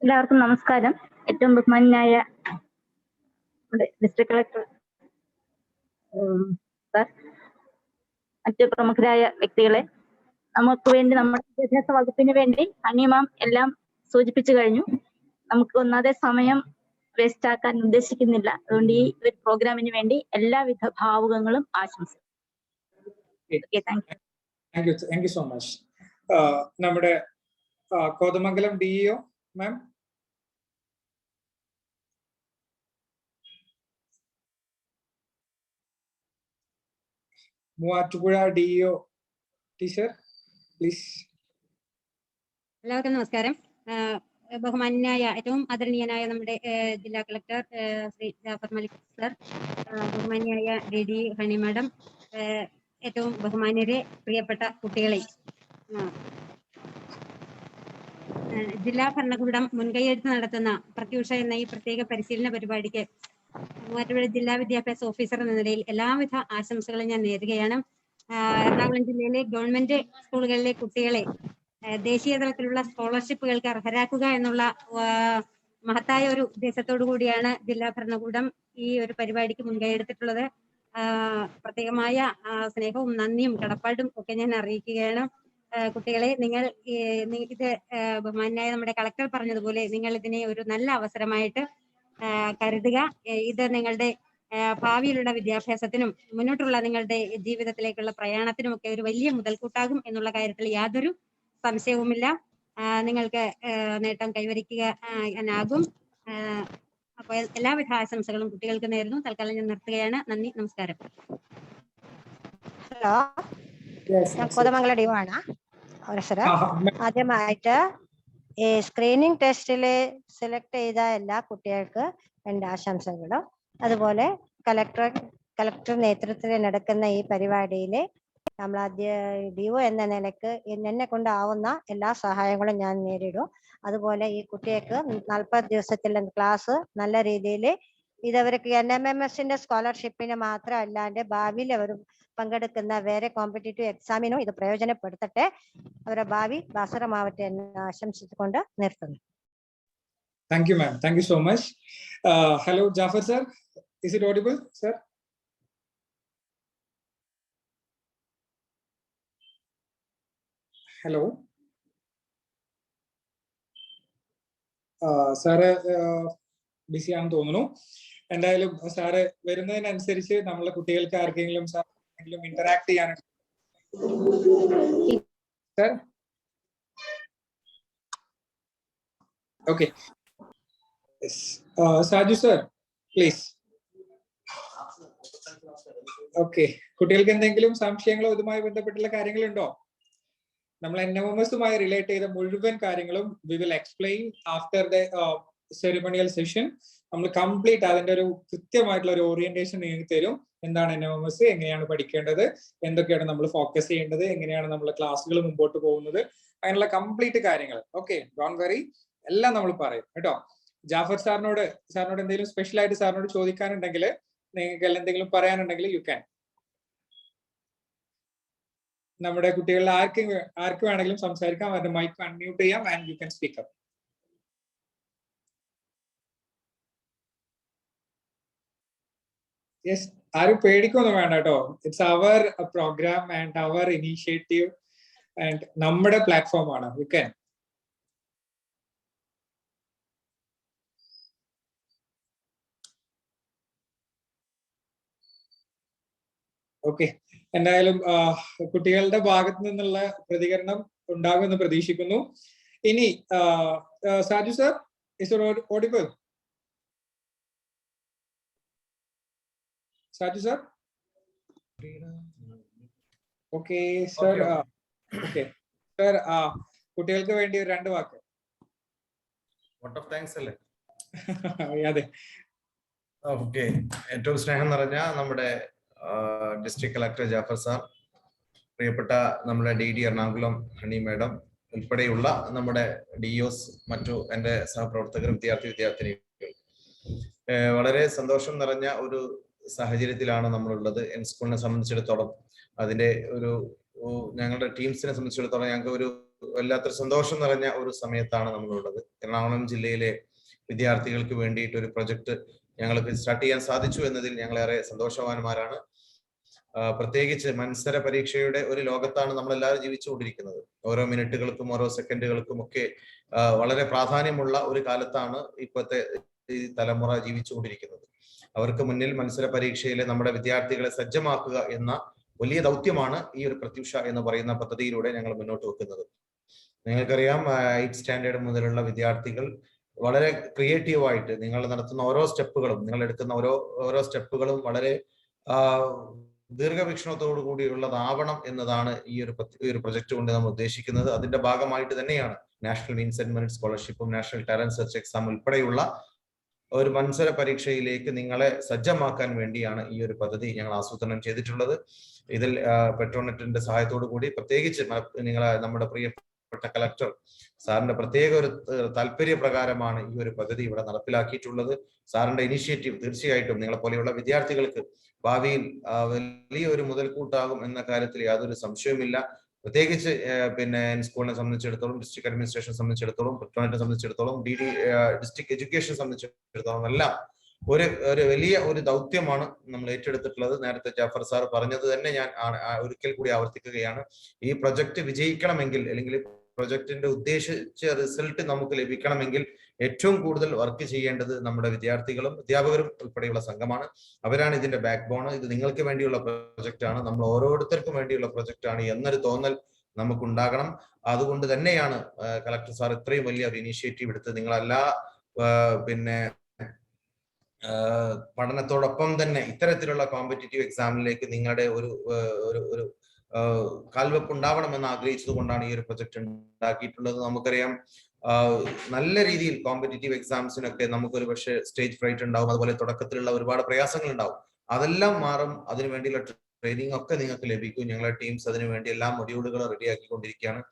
എല്ലാവർക്കും നമസ്കാരം. ഏറ്റവും ബഹുമാനായ ഡിസ്ട്രിക്ട് കളക്ടർ സർ, മറ്റ് പ്രമുഖരായ വ്യക്തികളെ, നമുക്ക് വേണ്ടി നമ്മുടെ വിദ്യാഭ്യാസ വകുപ്പിന് വേണ്ടി അനിമാം എല്ലാം സൂചിപ്പിച്ചു കഴിഞ്ഞു. നമുക്ക് ഒന്നാതെ സമയം വേസ്റ്റ് ആക്കാൻ ഉദ്ദേശിക്കുന്നില്ല. അതുകൊണ്ട് ഈ ഒരു പ്രോഗ്രാമിന് വേണ്ടി എല്ലാവിധ ഭാവുകങ്ങളും ആശംസിക്കുന്നു. Thank you so much. നമ്മുടെ Kothamangalam DEO ma'am. Muvattupuzha DEO teacher please. എല്ലാവർക്കും നമസ്കാരം. ബഹുമാന്യനായ ഏറ്റവും ആദരണീയനായ നമ്മുടെ ജില്ലാ കളക്ടർ ശ്രീ ജാഫർ മലിക് സർ, ബഹുമാന്യനായ DD ഹണി മാഡം, ഏറ്റവും ബഹുമാന്യരെ, പ്രിയപ്പെട്ട കുട്ടികളെ, ജില്ലാ ഭരണകൂടം മുൻകൈയെടുത്ത് നടത്തുന്ന പ്രത്യൂഷ എന്ന ഈ പ്രത്യേക പരിശീലന പരിപാടിക്ക് മൂവാറ്റുപുഴ ജില്ലാ വിദ്യാഭ്യാസ ഓഫീസർ എന്ന നിലയിൽ എല്ലാവിധ ആശംസകളും ഞാൻ നേരുകയാണ്. എറണാകുളം ജില്ലയിലെ ഗവൺമെന്റ് സ്കൂളുകളിലെ കുട്ടികളെ ദേശീയ തലത്തിലുള്ള സ്കോളർഷിപ്പുകൾക്ക് അർഹരാക്കുക എന്നുള്ള മഹത്തായ ഒരു ഉദ്ദേശത്തോടു കൂടിയാണ് ജില്ലാ ഭരണകൂടം ഈ ഒരു പരിപാടിക്ക് മുൻകൈയെടുത്തിട്ടുള്ളത്. പ്രത്യേകമായ സ്നേഹവും നന്ദിയും കടപ്പാടും ഒക്കെ ഞാൻ അറിയിക്കുകയാണ്. കുട്ടികളെ, നിങ്ങൾ ഇത് ബഹുമാനായ നമ്മുടെ കളക്ടർ പറഞ്ഞതുപോലെ നിങ്ങൾ ഇതിനെ ഒരു നല്ല അവസരമായിട്ട് കരുതുക. ഇത് നിങ്ങളുടെ ഭാവിയിലുള്ള വിദ്യാഭ്യാസത്തിനും മുന്നോട്ടുള്ള നിങ്ങളുടെ ജീവിതത്തിലേക്കുള്ള പ്രയാണത്തിനും ഒക്കെ ഒരു വലിയ മുതൽക്കൂട്ടാകും എന്നുള്ള കാര്യത്തിൽ യാതൊരു സംശയവുമില്ല. നിങ്ങൾക്ക് നേട്ടം കൈവരിക്കാനാകും. അപ്പോൾ എല്ലാവിധ ആശംസകളും കുട്ടികൾക്ക് നേരുന്നു. തൽക്കാലം ഞാൻ നിർത്തുകയാണ്. നന്ദി, നമസ്കാരം. ഹലോ, ഞാൻ കോതമംഗലം ഡിവാണ്. ആദ്യമായിട്ട് ഈ സ്ക്രീനിങ് ടെസ്റ്റില് സെലക്ട് ചെയ്ത എല്ലാ കുട്ടികൾക്ക് എൻ്റെ ആശംസകളും, അതുപോലെ കളക്ടർ നേതൃത്വത്തിൽ നടക്കുന്ന ഈ പരിപാടിയിൽ നമ്മൾ DO എന്ന നിലക്ക് എന്നെ കൊണ്ടാവുന്ന എല്ലാ സഹായങ്ങളും ഞാൻ നേരിടും. അതുപോലെ ഈ കുട്ടികൾക്ക് 40 ദിവസത്തിലെ ക്ലാസ് നല്ല രീതിയിൽ ഇതവർക്ക് NMMSന്റെ സ്കോളർഷിപ്പിന് മാത്രം അല്ലാണ്ട് ഭാവിയിൽ അവർ പങ്കെടുക്കുന്ന വേറെ കോമ്പറ്റേറ്റീവ് എക്സാമിനും ഇത് പ്രയോജനപ്പെടുത്തട്ടെ. അവരുടെ ഭാവി ഭാസുരമാവട്ടെ എന്ന് ആശംസിച്ചുകൊണ്ട് നിർത്തുന്നു. Thank you, ma'am. Thank you so much. Hello, Jafar sir. Is it audible, sir? Hello. Sir busy ആണെന്ന് തോന്നുന്നു. എന്തായാലും സാറ് വരുന്നതിനനുസരിച്ച് നമ്മളെ കുട്ടികൾക്ക് ആർക്കെങ്കിലും ഇന്ററാക്ട് ചെയ്യാനുണ്ട് sir? Okay, Saju sir please. Okay, കുട്ടികൾക്ക് എന്തെങ്കിലും സംശയങ്ങളോ ഇതുമായി ബന്ധപ്പെട്ടുള്ള കാര്യങ്ങളുണ്ടോ? നമ്മൾ NMMSുമായി റിലേറ്റ് ചെയ്ത മുഴുവൻ കാര്യങ്ങളും we will explain after the ceremonial session. നമ്മൾ കംപ്ലീറ്റ് അതിന്റെ ഒരു കൃത്യമായിട്ടുള്ള ഒരു ഓറിയന്റേഷൻ നിങ്ങൾക്ക് തരും. എന്താണ് NMMS, എങ്ങനെയാണ് പഠിക്കേണ്ടത്, എന്തൊക്കെയാണ് നമ്മൾ ഫോക്കസ് ചെയ്യേണ്ടത്, എങ്ങനെയാണ് നമ്മളെ ക്ലാസ്സുകൾ മുമ്പോട്ട് പോകുന്നത്, അങ്ങനെയുള്ള കംപ്ലീറ്റ് കാര്യങ്ങൾ. ഓക്കെ, ഡോണ്ട് വെറി, എല്ലാം നമ്മൾ പറയും കേട്ടോ. ജാഫർ സാറിനോട് എന്തെങ്കിലും സ്പെഷ്യൽ ആയിട്ട് സാറിനോട് ചോദിക്കാനുണ്ടെങ്കിൽ, നിങ്ങൾക്ക് എന്തെങ്കിലും പറയാനുണ്ടെങ്കിൽ യു ക്യാൻ. നമ്മുടെ കുട്ടികളിൽ ആർക്ക് വേണമെങ്കിലും സംസാരിക്കാം. അവരുടെ മൈക്ക് അൺമ്യൂട്ട് ചെയ്യാം and you can speak up. Yes, ആരും പേടിക്കൊന്നും വേണ്ട കേട്ടോ. It's our program and our initiative and നമ്മുടെ പ്ലാറ്റ്ഫോം ആണ്. You can. ഓക്കെ, എന്തായാലും കുട്ടികളുടെ ഭാഗത്ത് നിന്നുള്ള പ്രതികരണം ഉണ്ടാകുമെന്ന് പ്രതീക്ഷിക്കുന്നു. ഇനി Saju sir, is audible? Saju sir? Okay sir. Okay sir, കുട്ടികൾക്ക് വേണ്ടി 2 വാക്ക്. വോട്ട് ഓഫ് താങ്ക്സ് അല്ലേ? അതെ. ഓക്കെ, ഏറ്റവും സ്നേഹം നിറഞ്ഞ നമ്മുടെ ഡിസ്ട്രിക്ട് കളക്ടർ ജാഫർ സാർ, പ്രിയപ്പെട്ട നമ്മുടെ DD എറണാകുളം ഹണി മാഡം ഉൾപ്പെടെയുള്ള നമ്മുടെ DOs, മറ്റു എൻ്റെ സഹപ്രവർത്തകർ, വിദ്യാർത്ഥിനികൾ, വളരെ സന്തോഷം നിറഞ്ഞ ഒരു സാഹചര്യത്തിലാണ് നമ്മളുള്ളത്. സ്കൂളിനെ സംബന്ധിച്ചിടത്തോളം, അതിന്റെ ഒരു ഞങ്ങളുടെ ടീംസിനെ സംബന്ധിച്ചിടത്തോളം ഞങ്ങൾക്ക് ഒരു വല്ലാത്തൊരു സന്തോഷം നിറഞ്ഞ ഒരു സമയത്താണ് നമ്മളുള്ളത്. എറണാകുളം ജില്ലയിലെ വിദ്യാർത്ഥികൾക്ക് വേണ്ടിയിട്ട് ഒരു പ്രൊജക്ട് ഞങ്ങൾക്ക് സ്റ്റാർട്ട് ചെയ്യാൻ സാധിച്ചു എന്നതിൽ ഞങ്ങളേറെ സന്തോഷവാന്മാരാണ്. പ്രത്യേകിച്ച് മത്സര പരീക്ഷയുടെ ഒരു ലോകത്താണ് നമ്മളെല്ലാവരും ജീവിച്ചുകൊണ്ടിരിക്കുന്നത്. ഓരോ മിനിറ്റുകൾക്കും ഓരോ സെക്കൻഡുകൾക്കും ഒക്കെ വളരെ പ്രാധാന്യമുള്ള ഒരു കാലത്താണ് ഇപ്പോഴത്തെ ഈ തലമുറ ജീവിച്ചുകൊണ്ടിരിക്കുന്നത്. അവർക്ക് മുന്നിൽ മത്സര പരീക്ഷയിലെ നമ്മുടെ വിദ്യാർത്ഥികളെ സജ്ജമാക്കുക എന്ന വലിയ ദൗത്യമാണ് ഈ ഒരു പ്രത്യൂഷ എന്ന് പറയുന്ന പദ്ധതിയിലൂടെ ഞങ്ങൾ മുന്നോട്ട് വെക്കുന്നത്. നിങ്ങൾക്കറിയാം, 8th സ്റ്റാൻഡേർഡ് മുതലുള്ള വിദ്യാർത്ഥികൾ വളരെ ക്രിയേറ്റീവായിട്ട് നിങ്ങൾ നടത്തുന്ന ഓരോ സ്റ്റെപ്പുകളും, നിങ്ങൾ എടുക്കുന്ന ഓരോ സ്റ്റെപ്പുകളും വളരെ ദീർഘവീക്ഷണത്തോടു കൂടിയുള്ളതാവണം എന്നതാണ് ഈ ഒരു പ്രൊജക്ട് കൊണ്ട് നമ്മൾ ഉദ്ദേശിക്കുന്നത്. അതിന്റെ ഭാഗമായിട്ട് തന്നെയാണ് നാഷണൽ മീൻസ് ആൻഡ് മെറിറ്റ് സ്കോളർഷിപ്പും നാഷണൽ ടാലന്റ് സെർച്ച് എക്സാം ഉൾപ്പെടെയുള്ള ഒരു മത്സര പരീക്ഷയിലേക്ക് നിങ്ങളെ സജ്ജമാക്കാൻ വേണ്ടിയാണ് ഈ ഒരു പദ്ധതി ഞങ്ങൾ ആസൂത്രണം ചെയ്തിട്ടുള്ളത്. ഇതിൽ പെട്രോനെറ്റിന്റെ സഹായത്തോടു കൂടി പ്രത്യേകിച്ച് നമ്മുടെ പ്രിയപ്പെട്ട കളക്ടർ സാറിന്റെ പ്രത്യേക ഒരു താല്പര്യപ്രകാരമാണ് ഈ ഒരു പദ്ധതി ഇവിടെ നടപ്പിലാക്കിയിട്ടുള്ളത്. സാറിന്റെ ഇനിഷ്യേറ്റീവ് തീർച്ചയായിട്ടും നിങ്ങളെ പോലെയുള്ള വിദ്യാർത്ഥികൾക്ക് ഭാവിയിൽ വലിയൊരു മുതൽക്കൂട്ടാകും എന്ന കാര്യത്തിൽ യാതൊരു സംശയവുമില്ല. പ്രത്യേകിച്ച് പിന്നെ സ്കൂളിനെ സംബന്ധിച്ചിടത്തോളം, ഡിസ്ട്രിക്ട് അഡ്മിനിസ്ട്രേഷനെ സംബന്ധിച്ചിടത്തോളം, പെട്രോനെറ്റിനെ സംബന്ധിച്ചിടത്തോളം, ഡിസ്ട്രിക്ട് എഡ്യൂക്കേഷൻ സംബന്ധിച്ചിടത്തോളം എല്ലാം ഒരു വലിയ ഒരു ദൗത്യമാണ് നമ്മൾ ഏറ്റെടുത്തിട്ടുള്ളത്. നേരത്തെ ജാഫർ സാർ പറഞ്ഞത് തന്നെ ഞാൻ ഒരിക്കൽ കൂടി ആവർത്തിക്കുകയാണ്. ഈ പ്രൊജക്ട് വിജയിക്കണമെങ്കിൽ, അല്ലെങ്കിൽ പ്രൊജക്ടിന്റെ ഉദ്ദേശിച്ച റിസൾട്ട് നമുക്ക് ലഭിക്കണമെങ്കിൽ ഏറ്റവും കൂടുതൽ വർക്ക് ചെയ്യേണ്ടത് നമ്മുടെ വിദ്യാർത്ഥികളും അധ്യാപകരും ഉൾപ്പെടെയുള്ള സംഘമാണ്. അവരാണ് ഇതിന്റെ ബാക്ക് ബോൺ. ഇത് നിങ്ങൾക്ക് വേണ്ടിയുള്ള പ്രൊജക്റ്റ് ആണ്, നമ്മൾ ഓരോരുത്തർക്കും വേണ്ടിയുള്ള പ്രൊജക്റ്റ് ആണ് എന്നൊരു തോന്നൽ നമുക്കുണ്ടാകണം. അതുകൊണ്ട് തന്നെയാണ് കളക്ടർ സാർ ഇത്രയും വലിയ ഒരു ഇനീഷ്യേറ്റീവ് എടുത്ത് നിങ്ങളെല്ലാ പിന്നെ പഠനത്തോടൊപ്പം തന്നെ ഇത്തരത്തിലുള്ള കോമ്പറ്റീറ്റീവ് എക്സാമിലേക്ക് നിങ്ങളുടെ ഒരു കാൽവെപ്പ് ഉണ്ടാവണമെന്ന് ആഗ്രഹിച്ചത് കൊണ്ടാണ് ഈ ഒരു പ്രൊജക്ട് ഉണ്ടാക്കിയിട്ടുള്ളത്. നമുക്കറിയാം നല്ല രീതിയിൽ കോമ്പറ്റീറ്റീവ് എക്സാംസിനൊക്കെ നമുക്കൊരു പക്ഷേ സ്റ്റേജ് ഫ്രൈറ്റ് ഉണ്ടാവും, അതുപോലെ തുടക്കത്തിലുള്ള ഒരുപാട് പ്രയാസങ്ങൾ ഉണ്ടാവും. അതെല്ലാം മാറും. അതിനു വേണ്ടിയുള്ള ട്രെയിനിങ് ഒക്കെ നിങ്ങൾക്ക് ലഭിക്കും. ഞങ്ങളുടെ ടീംസ് അതിനു വേണ്ടി എല്ലാ മൊഡ്യൂളുകളും റെഡിയാക്കിക്കൊണ്ടിരിക്കുകയാണ്.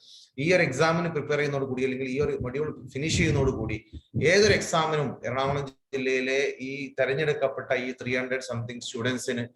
ഈ ഒരു എക്സാമിന് പ്രിപ്പയർ ചെയ്യുന്നതോടുകൂടി, അല്ലെങ്കിൽ ഈ ഒരു മൊഡ്യൂൾ ഫിനിഷ് ചെയ്യുന്നതോടുകൂടി ഏതൊരു എക്സാമിനും എറണാകുളം ജില്ലയിലെ ഈ തെരഞ്ഞെടുക്കപ്പെട്ട ഈ 300 സംതിങ് സ്റ്റുഡൻസിന്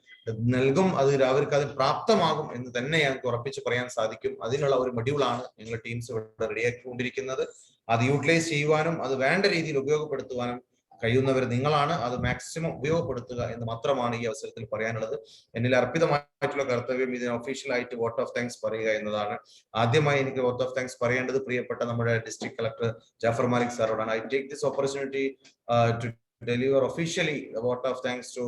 നൽകും. അവർക്ക് അതിന് പ്രാപ്തമാകും എന്ന് തന്നെ ഞങ്ങൾക്ക് ഉറപ്പിച്ച് പറയാൻ സാധിക്കും. അതിനുള്ള ഒരു മൊഡ്യൂളാണ് ഞങ്ങളുടെ ടീംസ് ഇവിടെ റെഡിയാക്കിക്കൊണ്ടിരിക്കുന്നത്. അത് യൂട്ടിലൈസ് ചെയ്യുവാനും അത് വേണ്ട രീതിയിൽ ഉപയോഗപ്പെടുത്തുവാനും കഴിയുന്നവർ നിങ്ങളാണ്. അത് മാക്സിമം ഉപയോഗപ്പെടുത്തുക എന്ന് മാത്രമാണ് ഈ അവസരത്തിൽ പറയാനുള്ളത്. എന്നിൽ അർപ്പിതമായിട്ടുള്ള കർത്തവ്യം ഇതിന് ഒഫീഷ്യലായിട്ട് വോട്ട് ഓഫ് താങ്ക്സ് പറയുക എന്നതാണ്. ആദ്യമായി എനിക്ക് വോട്ട് ഓഫ് താങ്ക്സ് പറയേണ്ടത് പ്രിയപ്പെട്ട നമ്മുടെ ഡിസ്ട്രിക്ട് കളക്ടർ ജാഫർ മാലിക് സാറോടാണ്. I take this opportunity to deliver officially a vote of thanks to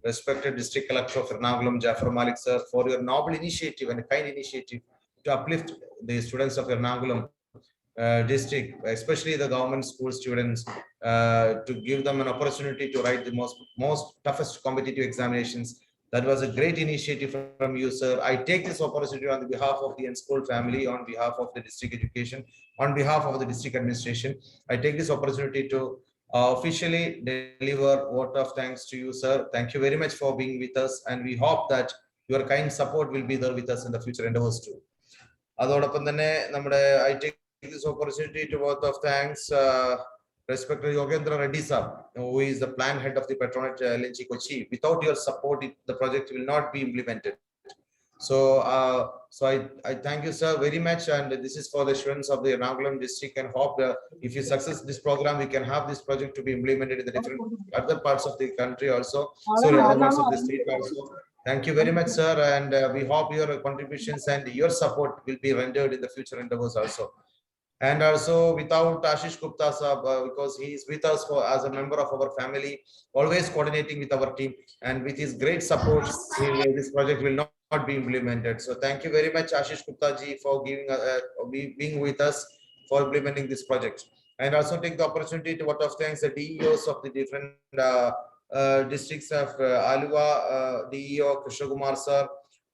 respected district collector of Ernakulam, Jafar Malik sir, for your noble initiative and kind initiative to uplift the students of Ernakulam district, especially the government school students, to give them an opportunity to write the most toughest competitive examinations. That was a great initiative from you, sir. I take this opportunity on behalf of the N-School family, on behalf of the district education, on behalf of the district administration. I take this opportunity to officially deliver vote of thanks to you, sir. Thank you very much for being with us, and we hope that your kind support will be there with us in the future endeavors too. അതോടൊപ്പം തന്നെ നമ്മുടെ I take this opportunity to vote of thanks respected Yogendra Reddy sir, who is the plan head of the Petronet LNG Kochi. Without your support, the project will not be implemented. So I thank you, sir, very much, and this is for the students of the Ernakulam district, and hope if you success this program, we can have this project to be implemented in the different other parts of the country also, sorry, other parts of the state also. Thank you very much, sir, and we hope your contributions and your support will be rendered in the future endeavors also. And also without Ashish Gupta sir, because he is with us as a member of our family, always coordinating with our team, and with his great support, this project will not be implemented. So thank you very much, Ashish Gupta ji, for being with us for implementing this project. And also take the opportunity to vote of thanks the DEOs of the different districts of Aluva, DEO Krishna Kumar sir,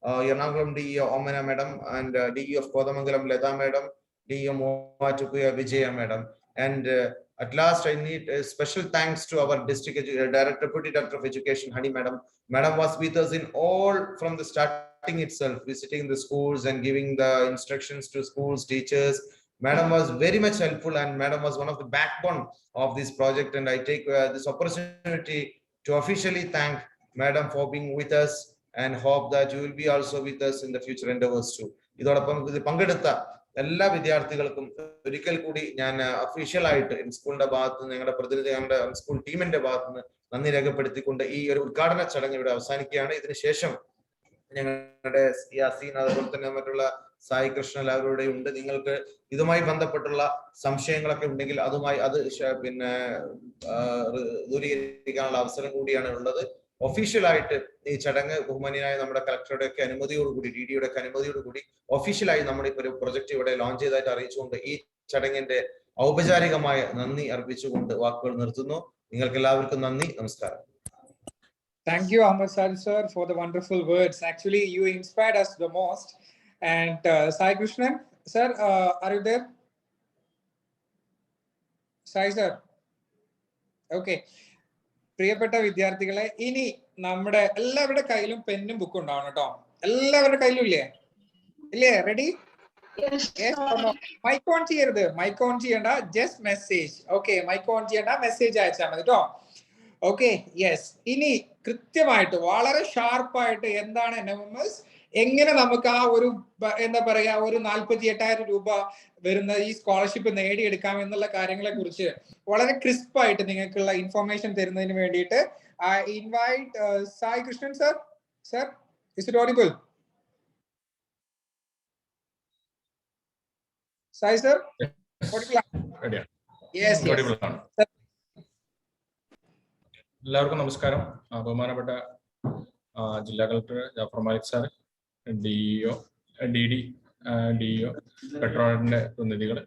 Ernakulam DEO Omena madam, and DEO of Kodamangalam Leda madam, DEO Moatukuya Vijaya madam. And at last, I need a special thanks to our district deputy director of education, Hani madam. Madam was with us in all from the starting itself, visiting the schools and giving the instructions to schools, teachers. Madam was very much helpful, and madam was one of the backbone of this project. And I take this opportunity to officially thank madam for being with us, and hope that you will be also with us in the future endeavors too. ഇതോടൊപ്പം ഇത് പങ്കെടുത്ത എല്ലാ വിദ്യാർത്ഥികൾക്കും ഒരിക്കൽ കൂടി ഞാൻ ഒഫീഷ്യലായിട്ട് സ്കൂളിന്റെ ഭാഗത്ത് നിന്ന്, ഞങ്ങളുടെ പ്രതിനിധി, ഞങ്ങളുടെ സ്കൂൾ ടീമിന്റെ ഭാഗത്ത് നിന്ന് നന്ദി രേഖപ്പെടുത്തിക്കൊണ്ട് ഈ ഒരു ഉദ്ഘാടന ചടങ്ങ് ഇവിടെ അവസാനിക്കുകയാണ്. ഇതിനുശേഷം ഞങ്ങളുടെ യാസീൻ, അതുപോലെ തന്നെ മറ്റുള്ള സായി കൃഷ്ണൻ അവരുടെ ഉണ്ട്. നിങ്ങൾക്ക് ഇതുമായി ബന്ധപ്പെട്ടുള്ള സംശയങ്ങളൊക്കെ ഉണ്ടെങ്കിൽ അതുമായി പിന്നെ ദൂരീകരിക്കാനുള്ള അവസരം കൂടിയാണ് ഉള്ളത്. ഒഫീഷ്യലായിട്ട് ഈ ചടങ്ങ് ബഹുമാനിയായ നമ്മുടെ കളക്ടറുടെ ഒക്കെ അനുമതിയോടുകൂടി, DDയുടെ ഒക്കെ അനുമതിയോടുകൂടി ഒഫീഷ്യലായി നമ്മുടെ ഇപ്പോൾ ഒരു പ്രൊജക്ട് ഇവിടെ ലോഞ്ച് ചെയ്തതായിട്ട് അറിയിച്ചുകൊണ്ട് ഈ ചടങ്ങിന്റെ ഔപചാരികമായ നന്ദി അർപ്പിച്ചുകൊണ്ട് വാക്കുകൾ നിർത്തുന്നു. നിങ്ങൾക്ക് എല്ലാവർക്കും നന്ദി, നമസ്കാരം. Thank you, Ahmed Saj sir, for the wonderful words. Actually, you inspired us the most. And Sai Krishnan, sir, are you there? Sai sir. Okay. പ്രിയപ്പെട്ട വിദ്യാർത്ഥികളെ, ഇനി നമ്മുടെ എല്ലാവരുടെ കയ്യിലും പെന്നും ബുക്കും ഉണ്ടാവണം കേട്ടോ. എല്ലാവരുടെ കയ്യിലും ഇല്ലേ? ഇല്ലേ? റെഡി? മൈക്ക് ഓൺ ചെയ്യരുത്. മൈക്ക് ഓൺ ചെയ്യണ്ട, just message. Okay, mic on ചെയ്യണ്ട, മെസ്സേജ് അയച്ചാൽ മതി കേട്ടോ. Okay, yes. ഇനി കൃത്യമായിട്ട് വളരെ ഷാർപ്പായിട്ട് എന്താണ് NMMS, എങ്ങനെ നമുക്ക് ആ ഒരു എന്താ പറയാ ഒരു 48,000 രൂപ വരുന്ന ഈ സ്കോളർഷിപ്പ് നേടിയെടുക്കാം എന്നുള്ള കാര്യങ്ങളെ കുറിച്ച് വളരെ ക്രിസ്പായിട്ട് നിങ്ങൾക്കുള്ള ഇൻഫർമേഷൻ തരുന്നതിന് വേണ്ടിയിട്ട് I invite Sai Krishnan sir. Sir, is it audible? Sai sir? Audible. Yes, yes. എല്ലാവർക്കും നമസ്കാരം. ബഹുമാനപ്പെട്ട ജില്ലാ collector Jafar Malik sir, DEO, DEO, പെട്രോളിന്റെ പ്രതിനിധികൾ,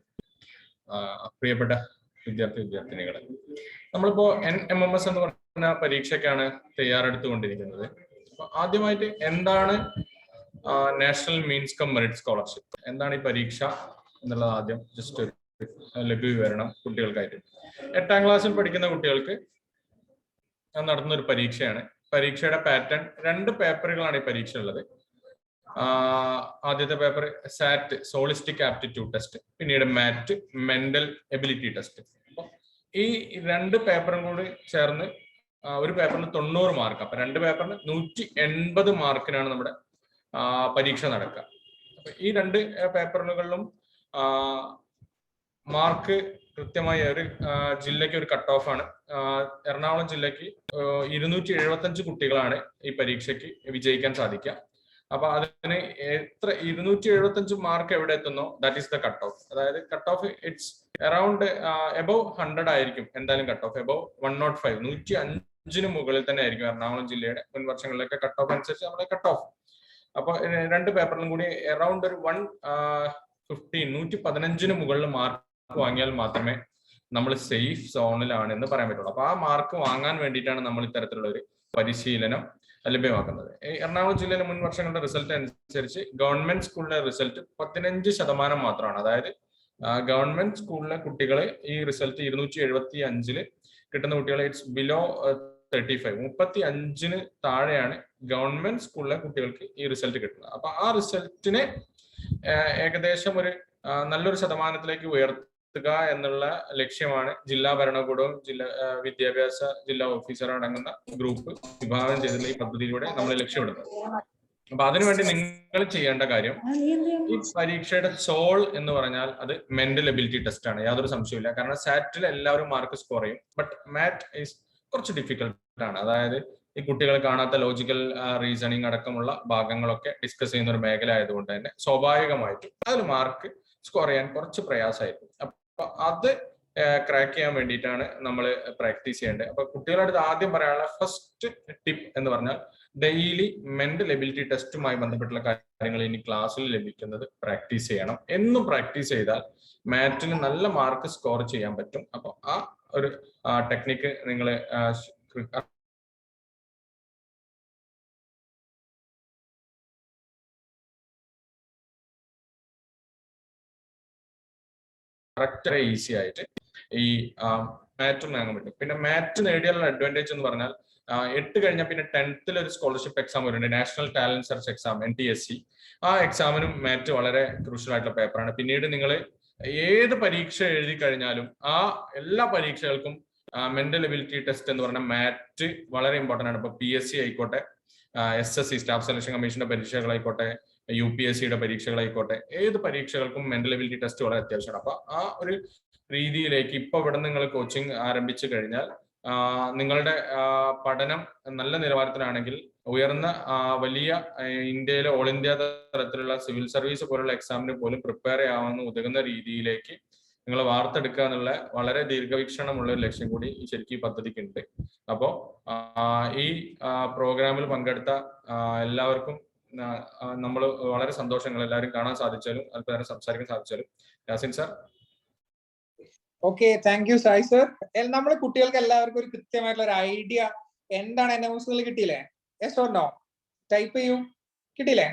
പ്രിയപ്പെട്ട വിദ്യാർത്ഥിനികൾ, നമ്മളിപ്പോ NMMS എന്ന് പറഞ്ഞ പരീക്ഷയ്ക്കാണ് തയ്യാറെടുത്തുകൊണ്ടിരിക്കുന്നത്. അപ്പൊ ആദ്യമായിട്ട് എന്താണ് national means come merit scholarship, എന്താണ് ഈ പരീക്ഷ എന്നുള്ളത് ആദ്യം ജസ്റ്റ് ഒരു ലഘു വിവരണം കുട്ടികൾക്കായിട്ട്. 8ാം ക്ലാസ്സിൽ പഠിക്കുന്ന കുട്ടികൾക്ക് നടത്തുന്ന ഒരു പരീക്ഷയാണ്. പരീക്ഷയുടെ പാറ്റേൺ 2 പേപ്പറുകളാണ് ഈ പരീക്ഷ ഉള്ളത്. ആദ്യത്തെ പേപ്പർ സാറ്റ് സോളിസ്റ്റിക് ആപ്റ്റിറ്റ്യൂഡ് ടെസ്റ്റ്, പിന്നീട് മാറ്റ് മെന്റൽ എബിലിറ്റി ടെസ്റ്റ്. അപ്പൊ ഈ 2 പേപ്പറും കൂടി ചേർന്ന് ഒരു പേപ്പറിന് 90 മാർക്ക്. അപ്പൊ 2 പേപ്പറിന് 180 മാർക്കിനാണ് നമ്മുടെ പരീക്ഷ നടക്കുക. അപ്പൊ ഈ 2 പേപ്പറുകളിലും മാർക്ക് കൃത്യമായി ഒരു ജില്ലയ്ക്ക് ഒരു കട്ട് ഓഫ് ആണ്. എറണാകുളം ജില്ലയ്ക്ക് 275 കുട്ടികളാണ് ഈ പരീക്ഷയ്ക്ക് വിജയിക്കാൻ സാധിക്കുക. അപ്പൊ അതിന് എത്ര 275 മാർക്ക് എവിടെ എത്തുന്നോ that is the cut off. അതായത് cut off it's around above 100 ആയിരിക്കും എന്തായാലും കട്ട് ഓഫ്. എബവ് 105, 105 മുകളിൽ തന്നെ ആയിരിക്കും എറണാകുളം ജില്ലയുടെ മുൻ വർഷങ്ങളിലൊക്കെ കട്ട് ഓഫ് അനുസരിച്ച് നമ്മുടെ കട്ട് ഓഫ്. അപ്പൊ 2 പേപ്പറിലും കൂടി അറൌണ്ട് ഒരു 115 മുകളിൽ മാർക്ക് വാങ്ങിയാൽ മാത്രമേ നമ്മൾ സേഫ് സോണിലാണെന്ന് പറയാൻ പറ്റുള്ളൂ. അപ്പൊ ആ മാർക്ക് വാങ്ങാൻ വേണ്ടിയിട്ടാണ് നമ്മൾ ഇത്തരത്തിലുള്ള ഒരു പരിശീലനം ലഭ്യമാക്കുന്നത്. എറണാകുളം ജില്ലയിലെ മുൻ വർഷങ്ങളുടെ റിസൾട്ട് അനുസരിച്ച് ഗവൺമെന്റ് സ്കൂളിലെ റിസൾട്ട് 15% മാത്രമാണ്. അതായത് ഗവൺമെന്റ് സ്കൂളിലെ കുട്ടികളെ ഈ റിസൾട്ട് 275 കിട്ടുന്ന കുട്ടികളെ ഇറ്റ്സ് ബിലോ 35, 35 താഴെയാണ് ഗവൺമെന്റ് സ്കൂളിലെ കുട്ടികൾക്ക് ഈ റിസൾട്ട് കിട്ടുന്നത്. അപ്പൊ ആ റിസൾട്ടിനെ ഏകദേശം ഒരു നല്ലൊരു ശതമാനത്തിലേക്ക് ഉയർത്തുക എന്നുള്ള ലക്ഷ്യമാണ് ജില്ലാ ഭരണകൂടവും വിദ്യാഭ്യാസ ജില്ലാ ഓഫീസർ അടങ്ങുന്ന ഗ്രൂപ്പ് വിഭാവനം ചെയ്തിട്ടുള്ള ഈ പദ്ധതിയിലൂടെ നമ്മൾ ലക്ഷ്യമിടുന്നത്. അപ്പൊ അതിനുവേണ്ടി നിങ്ങൾ ചെയ്യേണ്ട കാര്യം, ഈ പരീക്ഷയുടെ സോൾ എന്ന് പറഞ്ഞാൽ അത് മെന്റൽ എബിലിറ്റി ടെസ്റ്റ് ആണ്, യാതൊരു സംശയമില്ല. കാരണം സാറ്റിൽ എല്ലാവരും മാർക്ക് സ്കോർ ചെയ്യും, ബട്ട് മാറ്റ് ഈസ് കുറച്ച് ഡിഫിക്കൽട്ട് ആണ്. അതായത് ഈ കുട്ടികൾ കാണാത്ത ലോജിക്കൽ റീസണിങ് അടക്കമുള്ള ഭാഗങ്ങളൊക്കെ ഡിസ്കസ് ചെയ്യുന്ന ഒരു മേഖല ആയതുകൊണ്ട് തന്നെ സ്വാഭാവികമായിട്ടും അതിൽ മാർക്ക് സ്കോർ ചെയ്യാൻ കുറച്ച് പ്രയാസമായിരിക്കും. അപ്പൊ അത് ക്രാക്ക് ചെയ്യാൻ വേണ്ടിയിട്ടാണ് നമ്മൾ പ്രാക്ടീസ് ചെയ്യേണ്ടത്. അപ്പൊ കുട്ടികളുടെ അടുത്ത് ആദ്യം പറയാനുള്ള ഫസ്റ്റ് ടിപ്പ് എന്ന് പറഞ്ഞാൽ ഡെയിലി മെന്റൽ എബിലിറ്റി ടെസ്റ്റുമായി ബന്ധപ്പെട്ടുള്ള കാര്യങ്ങൾ ഇനി ക്ലാസ്സിൽ ലഭിക്കുന്നത് പ്രാക്ടീസ് ചെയ്യണം. എന്നും പ്രാക്ടീസ് ചെയ്താൽ മാറ്റിന് നല്ല മാർക്ക് സ്കോർ ചെയ്യാൻ പറ്റും. അപ്പൊ ആ ഒരു ടെക്നിക്ക് നിങ്ങൾ കറക്റ്റ് ഈസി ആയിട്ട് ഈ മാറ്റ് വാങ്ങാൻ പറ്റും. പിന്നെ മാറ്റ് നേടിയുള്ള അഡ്വാൻറ്റേജ് എന്ന് പറഞ്ഞാൽ 8 കഴിഞ്ഞാൽ പിന്നെ 10th ഒരു സ്കോളർഷിപ്പ് എക്സാം വരുന്നുണ്ട്, national talent search exam NTSC. ആ എക്സാമിനും മാറ്റ് വളരെ ക്രൂഷ്യൽ ആയിട്ടുള്ള പേപ്പറാണ്. പിന്നീട് നിങ്ങൾ ഏത് പരീക്ഷ എഴുതി കഴിഞ്ഞാലും ആ എല്ലാ പരീക്ഷകൾക്കും മെന്റൽ എബിലിറ്റി ടെസ്റ്റ് എന്ന് പറഞ്ഞാൽ മാറ്റ് വളരെ ഇമ്പോർട്ടന്റ് ആണ്. ഇപ്പൊ PSC ആയിക്കോട്ടെ, SSC സ്റ്റാഫ് സെലക്ഷൻ കമ്മീഷന്റെ പരീക്ഷകളായിക്കോട്ടെ, UPSCയുടെ പരീക്ഷകളായിക്കോട്ടെ, ഏത് പരീക്ഷകൾക്കും മെന്റൽ എബിലിറ്റി ടെസ്റ്റ് വളരെ അത്യാവശ്യമാണ്. അപ്പൊ ആ ഒരു രീതിയിലേക്ക് ഇപ്പൊ ഇവിടെ നിങ്ങൾ കോച്ചിങ് ആരംഭിച്ചു കഴിഞ്ഞാൽ നിങ്ങളുടെ പഠനം നല്ല നിലവാരത്തിലാണെങ്കിൽ ഉയർന്ന വലിയ ഇന്ത്യയിലെ ഓൾ ഇന്ത്യ തലത്തിലുള്ള സിവിൽ സർവീസ് പോലുള്ള എക്സാമിന് പോലും പ്രിപ്പയർ ചെയ്യാവുന്ന ഉതകുന്ന രീതിയിലേക്ക് നിങ്ങൾ വാർത്തെടുക്കുക എന്നുള്ള വളരെ ദീർഘവീക്ഷണമുള്ള ഒരു ലക്ഷ്യം കൂടി ശരിക്കും ഈ പദ്ധതിക്ക് ഉണ്ട്. അപ്പോ ഈ പ്രോഗ്രാമിൽ പങ്കെടുത്ത എല്ലാവർക്കും നമ്മൾ വളരെ സന്തോഷങ്ങൾ, എല്ലാവരും കാണാൻ സാധിച്ചാലും അല്പനേരം സംസാരിക്കാൻ സാധിച്ചാലും. Yasin sir. Okay, thank you Sai sir. നമ്മൾ കുട്ടികൾക്ക് എല്ലാവർക്കും ഒരു കൃത്യമായിട്ടുള്ള ഒരു ഐഡിയ എന്താണ് NMS എന്നുള്ളത് കിട്ടിയില്ലേ? Yes or no? ടൈപ്പ് ചെയ്യൂ. കിട്ടിയില്ലേ?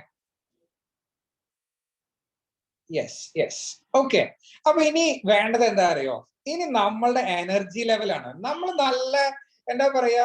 യെസ്. ഓക്കെ. അപ്പൊ ഇനി വേണ്ടത് എന്താ അറിയോ? ഇനി നമ്മളുടെ എനർജി ലെവലാണ്. നമ്മൾ നല്ല എന്താ പറയാ,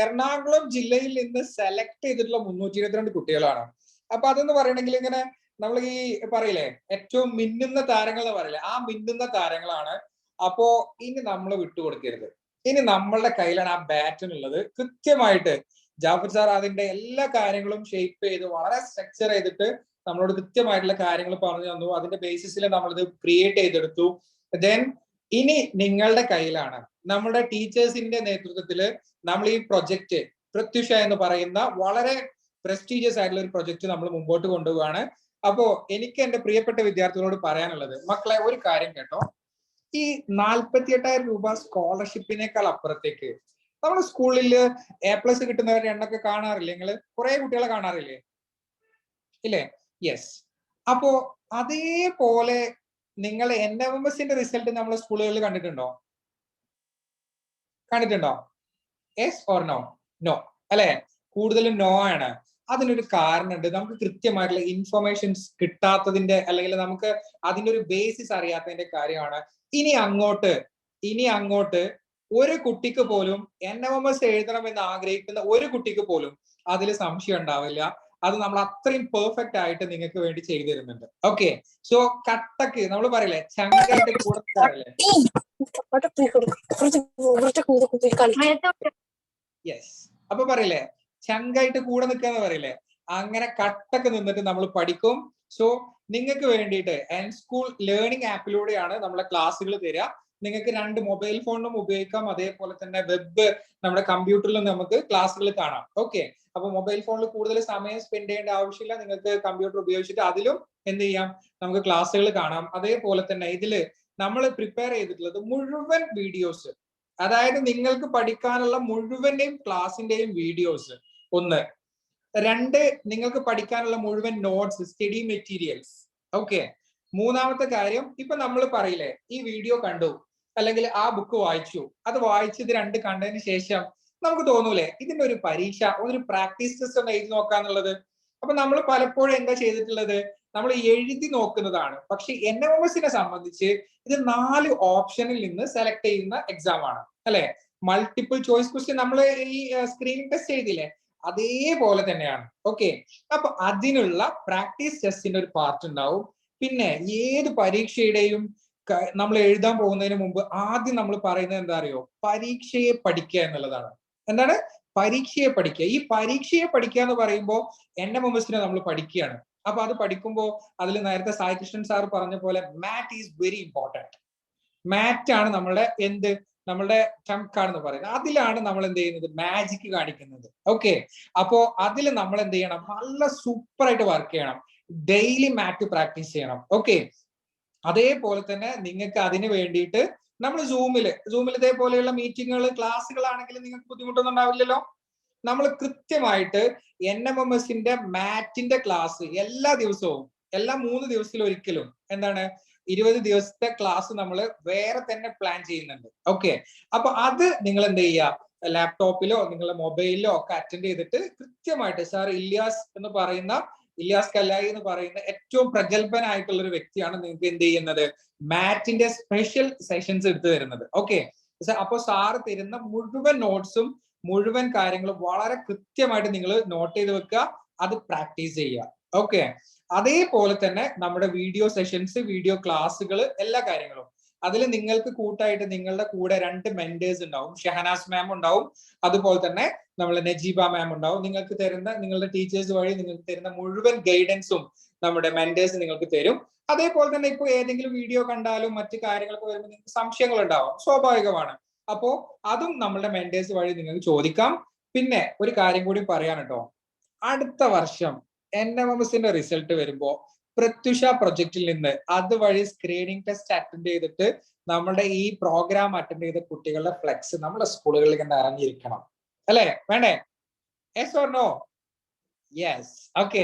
എറണാകുളം ജില്ലയിൽ നിന്ന് സെലക്ട് ചെയ്തിട്ടുള്ള 322 കുട്ടികളാണ്. അപ്പൊ അതെന്ന് പറയണെങ്കിൽ ഇങ്ങനെ നമ്മൾ ഈ പറയില്ലേ ഏറ്റവും മിന്നുന്ന താരങ്ങൾ എന്ന് പറയില്ലേ, ആ മിന്നുന്ന താരങ്ങളാണ്. അപ്പോ ഇനി നമ്മൾ വിട്ടുകൊടുക്കരുത്. ഇനി നമ്മളുടെ കയ്യിലാണ് ആ ബാറ്റൺ ഉള്ളത്. കൃത്യമായിട്ട് ജാഫർ സാർ അതിന്റെ എല്ലാ കാര്യങ്ങളും ഷേപ്പ് ചെയ്ത് വളരെ സ്ട്രക്ചർ ചെയ്തിട്ട് നമ്മളോട് കൃത്യമായിട്ടുള്ള കാര്യങ്ങൾ പറഞ്ഞു തന്നു. അതിന്റെ ബേസിസിൽ നമ്മളിത് ക്രിയേറ്റ് ചെയ്തെടുത്തു. ദെൻ ഇനി നിങ്ങളുടെ കയ്യിലാണ്. നമ്മുടെ ടീച്ചേഴ്സിന്റെ നേതൃത്വത്തിൽ നമ്മൾ ഈ പ്രൊജക്ട് പ്രത്യുഷ എന്ന് പറയുന്ന വളരെ പ്രസ്റ്റീജിയസ് ആയിട്ടുള്ള ഒരു പ്രൊജക്ട് നമ്മൾ മുമ്പോട്ട് കൊണ്ടുപോവാണ്. അപ്പോ എനിക്ക് എന്റെ പ്രിയപ്പെട്ട വിദ്യാർത്ഥികളോട് പറയാനുള്ളത്, മക്കളെ ഒരു കാര്യം കേട്ടോ, ഈ 48,000 രൂപ സ്കോളർഷിപ്പിനേക്കാൾ അപ്പുറത്തേക്ക് നമ്മുടെ സ്കൂളിൽ A+ കിട്ടുന്നവരുടെ എണ്ണൊക്കെ കാണാറില്ലേ? നിങ്ങള് കുറെ കുട്ടികളെ കാണാറില്ലേ? ഇല്ലേ? യെസ്. അപ്പോ അതേപോലെ നിങ്ങൾ NMMSന്റെ റിസൾട്ട് നമ്മളെ സ്കൂളുകളിൽ കണ്ടിട്ടുണ്ടോ? Yes or no? നോ അല്ലെ? കൂടുതലും നോ ആണ്. അതിനൊരു കാരണമുണ്ട്. നമുക്ക് കൃത്യമായിട്ടുള്ള ഇൻഫർമേഷൻസ് കിട്ടാത്തതിന്റെ, അല്ലെങ്കിൽ നമുക്ക് അതിന്റെ ഒരു ബേസിസ് അറിയാത്തതിന്റെ കാര്യമാണ്. ഇനി അങ്ങോട്ട് ഒരു കുട്ടിക്ക് പോലും NMMS എഴുതണമെന്ന് ആഗ്രഹിക്കുന്ന ഒരു കുട്ടിക്ക് പോലും അതിൽ സംശയം ഉണ്ടാവില്ല. അത് നമ്മൾ അത്രയും പെർഫെക്റ്റ് ആയിട്ട് നിങ്ങൾക്ക് വേണ്ടി ചെയ്തു തരുന്നുണ്ട്. ഓക്കെ. സോ കട്ടക്ക് നമ്മൾ പറയില്ലേ, ചങ്കായിട്ട് കൂടെ പറയില്ലേ? യെസ്. അപ്പൊ പറയില്ലേ ചങ്കായിട്ട് കൂടെ നിൽക്കാന്ന് പറയില്ലേ? അങ്ങനെ കട്ടക്ക് നിന്നിട്ട് നമ്മൾ പഠിക്കും. സോ നിങ്ങൾക്ക് വേണ്ടിയിട്ട് സ്കൂൾ ലേണിംഗ് ആപ്പിലൂടെയാണ് നമ്മളെ ക്ലാസ്സുകൾ തരിക. നിങ്ങൾക്ക് 2 മൊബൈൽ ഫോണിലും ഉപയോഗിക്കാം, അതേപോലെ തന്നെ വെബ് നമ്മുടെ കമ്പ്യൂട്ടറിലും നമുക്ക് ക്ലാസ്സുകൾ കാണാം. ഓക്കെ. അപ്പൊ മൊബൈൽ ഫോണിൽ കൂടുതൽ സമയം സ്പെൻഡ് ചെയ്യേണ്ട ആവശ്യമില്ല. നിങ്ങൾക്ക് കമ്പ്യൂട്ടർ ഉപയോഗിച്ചിട്ട് അതിലും എന്ത് ചെയ്യാം, നമുക്ക് ക്ലാസ്സുകൾ കാണാം. അതേപോലെ തന്നെ ഇതില് നമ്മൾ പ്രിപ്പയർ ചെയ്തിട്ടുള്ളത് മുഴുവൻ വീഡിയോസ്, അതായത് നിങ്ങൾക്ക് പഠിക്കാനുള്ള മുഴുവന്റെയും ക്ലാസിന്റെയും വീഡിയോസ് 1. 2, നിങ്ങൾക്ക് പഠിക്കാനുള്ള മുഴുവൻ നോട്ട്സ്, സ്റ്റഡി മെറ്റീരിയൽസ്. ഓക്കെ. 3ാമത്തെ കാര്യം, ഇപ്പൊ നമ്മൾ പറയില്ലേ ഈ വീഡിയോ കണ്ടു അല്ലെങ്കിൽ ആ ബുക്ക് വായിച്ചു, അത് വായിച്ചത് 2 കണ്ടതിന് ശേഷം നമുക്ക് തോന്നൂലേ ഇതിന്റെ ഒരു പരീക്ഷ, ഒരു പ്രാക്ടീസ് ടെസ്റ്റ് ഒന്ന് എഴുതി നോക്കാന്നുള്ളത്. അപ്പൊ നമ്മൾ പലപ്പോഴും എന്താ ചെയ്തിട്ടുള്ളത്, നമ്മൾ എഴുതി നോക്കുന്നതാണ്. പക്ഷെ NMMSനെ സംബന്ധിച്ച് ഇത് 4 ഓപ്ഷനിൽ നിന്ന് സെലക്ട് ചെയ്യുന്ന എക്സാം ആണ് അല്ലെ? മൾട്ടിപ്പിൾ ചോയ്സ് ക്വസ്റ്റ്യൻ നമ്മൾ ഈ സ്ക്രീനിങ് ടെസ്റ്റ് ചെയ്തില്ലേ, അതേപോലെ തന്നെയാണ്. ഓക്കെ. അപ്പൊ അതിനുള്ള പ്രാക്ടീസ് ടെസ്റ്റിന്റെ ഒരു പാർട്ട് ഉണ്ടാവും. പിന്നെ ഏത് പരീക്ഷയുടെയും നമ്മൾ എഴുതാൻ പോകുന്നതിന് മുമ്പ് ആദ്യം നമ്മൾ പറയുന്നത് എന്താ അറിയോ, പരീക്ഷയെ പഠിക്കുക എന്നുള്ളതാണ്. എന്താണ്? പരീക്ഷയെ പഠിക്കുക. ഈ പരീക്ഷയെ പഠിക്കുക എന്ന് പറയുമ്പോൾ NMMSനെ നമ്മൾ പഠിക്കുകയാണ്. അപ്പൊ അത് പഠിക്കുമ്പോൾ അതിൽ നേരത്തെ സായികൃഷ്ണൻ സാർ പറഞ്ഞ പോലെ മാറ്റ് ഈസ് വെരി ഇമ്പോർട്ടൻറ്റ്. മാറ്റ് ആണ് നമ്മളുടെ ട്രംപ് കാർഡ് എന്ന് പറയുന്നത്. അതിലാണ് നമ്മൾ എന്ത് ചെയ്യുന്നത്, മാജിക് കാണിക്കുന്നത്. ഓക്കെ. അപ്പോ അതിൽ നമ്മൾ എന്ത് ചെയ്യണം, നല്ല സൂപ്പർ ആയിട്ട് വർക്ക് ചെയ്യണം. ഡെയിലി മാറ്റ് പ്രാക്ടീസ് ചെയ്യണം. ഓക്കെ. അതേപോലെ തന്നെ നിങ്ങൾക്ക് അതിന് വേണ്ടിയിട്ട് നമ്മൾ സൂമിൽ ഇതേപോലെയുള്ള മീറ്റിങ്ങുകൾ, ക്ലാസ്സുകളാണെങ്കിൽ നിങ്ങൾക്ക് ബുദ്ധിമുട്ടൊന്നും ഉണ്ടാവില്ലല്ലോ. നമ്മൾ കൃത്യമായിട്ട് NMMSന്റെ മാറ്റിന്റെ ക്ലാസ് എല്ലാ ദിവസവും, എല്ലാ 3 ദിവസത്തിലൊരിക്കലും 20 ദിവസത്തെ ക്ലാസ് നമ്മൾ വേറെ തന്നെ പ്ലാൻ ചെയ്യുന്നുണ്ട്. ഓക്കെ. അപ്പൊ അത് നിങ്ങൾ എന്ത് ചെയ്യുക, ലാപ്ടോപ്പിലോ നിങ്ങളുടെ മൊബൈലിലോ ഒക്കെ അറ്റൻഡ് ചെയ്തിട്ട് കൃത്യമായിട്ട് സാർ ഇല്യാസ് കല്ലായി എന്ന് പറയുന്ന ഏറ്റവും പ്രഗത്ഭനായിട്ടുള്ള ഒരു വ്യക്തിയാണ് നിങ്ങൾക്ക് എന്ത് ചെയ്യുന്നത്, മാറ്റിന്റെ സ്പെഷ്യൽ സെഷൻസ് എടുത്തു തരുന്നത്. ഓക്കെ. അപ്പൊ സാറ് തരുന്ന മുഴുവൻ നോട്ട്സും മുഴുവൻ കാര്യങ്ങളും വളരെ കൃത്യമായിട്ട് നിങ്ങൾ നോട്ട് ചെയ്ത് വെക്കുക, അത് പ്രാക്ടീസ് ചെയ്യുക. ഓക്കെ. അതേപോലെ തന്നെ നമ്മുടെ വീഡിയോ സെഷൻസ്, വീഡിയോ ക്ലാസ്സുകൾ, എല്ലാ കാര്യങ്ങളും അതിൽ നിങ്ങൾക്ക് കൂട്ടായിട്ട് നിങ്ങളുടെ കൂടെ 2 മെന്റേഴ്സ് ഉണ്ടാവും. ഷഹനാസ് മാം ഉണ്ടാവും, അതുപോലെ തന്നെ നമ്മളെ നജീബ മാം ഉണ്ടാവും. നിങ്ങൾക്ക് തരുന്ന, നിങ്ങളുടെ ടീച്ചേഴ്സ് വഴി നിങ്ങൾക്ക് തരുന്ന മുഴുവൻ ഗൈഡൻസും നമ്മുടെ മെന്റേഴ്സ് നിങ്ങൾക്ക് തരും. അതേപോലെ തന്നെ ഇപ്പോൾ ഏതെങ്കിലും വീഡിയോ കണ്ടാലും മറ്റു കാര്യങ്ങളൊക്കെ വരുമ്പോൾ നിങ്ങൾക്ക് സംശയങ്ങൾ ഉണ്ടാവും, സ്വാഭാവികമാണ്. അപ്പോ അതും നമ്മളുടെ മെന്റേഴ്സ് വഴി നിങ്ങൾക്ക് ചോദിക്കാം. പിന്നെ ഒരു കാര്യം കൂടി പറയാൻ കേട്ടോ, അടുത്ത വർഷം NMMSന്റെ റിസൾട്ട് വരുമ്പോ പ്രത്യുഷ പ്രൊജക്റ്റിൽ നിന്ന് അതുവഴി സ്ക്രീനിങ് ടെസ്റ്റ് അറ്റൻഡ് ചെയ്തിട്ട് നമ്മുടെ ഈ പ്രോഗ്രാം അറ്റൻഡ് ചെയ്ത കുട്ടികളുടെ ഫ്ലെക്സ് നമ്മുടെ സ്കൂളുകളിൽ കണ്ട് അറിഞ്ഞിരിക്കണം അല്ലെ? വേണ്ടേ? Yes or no? Yes. Okay.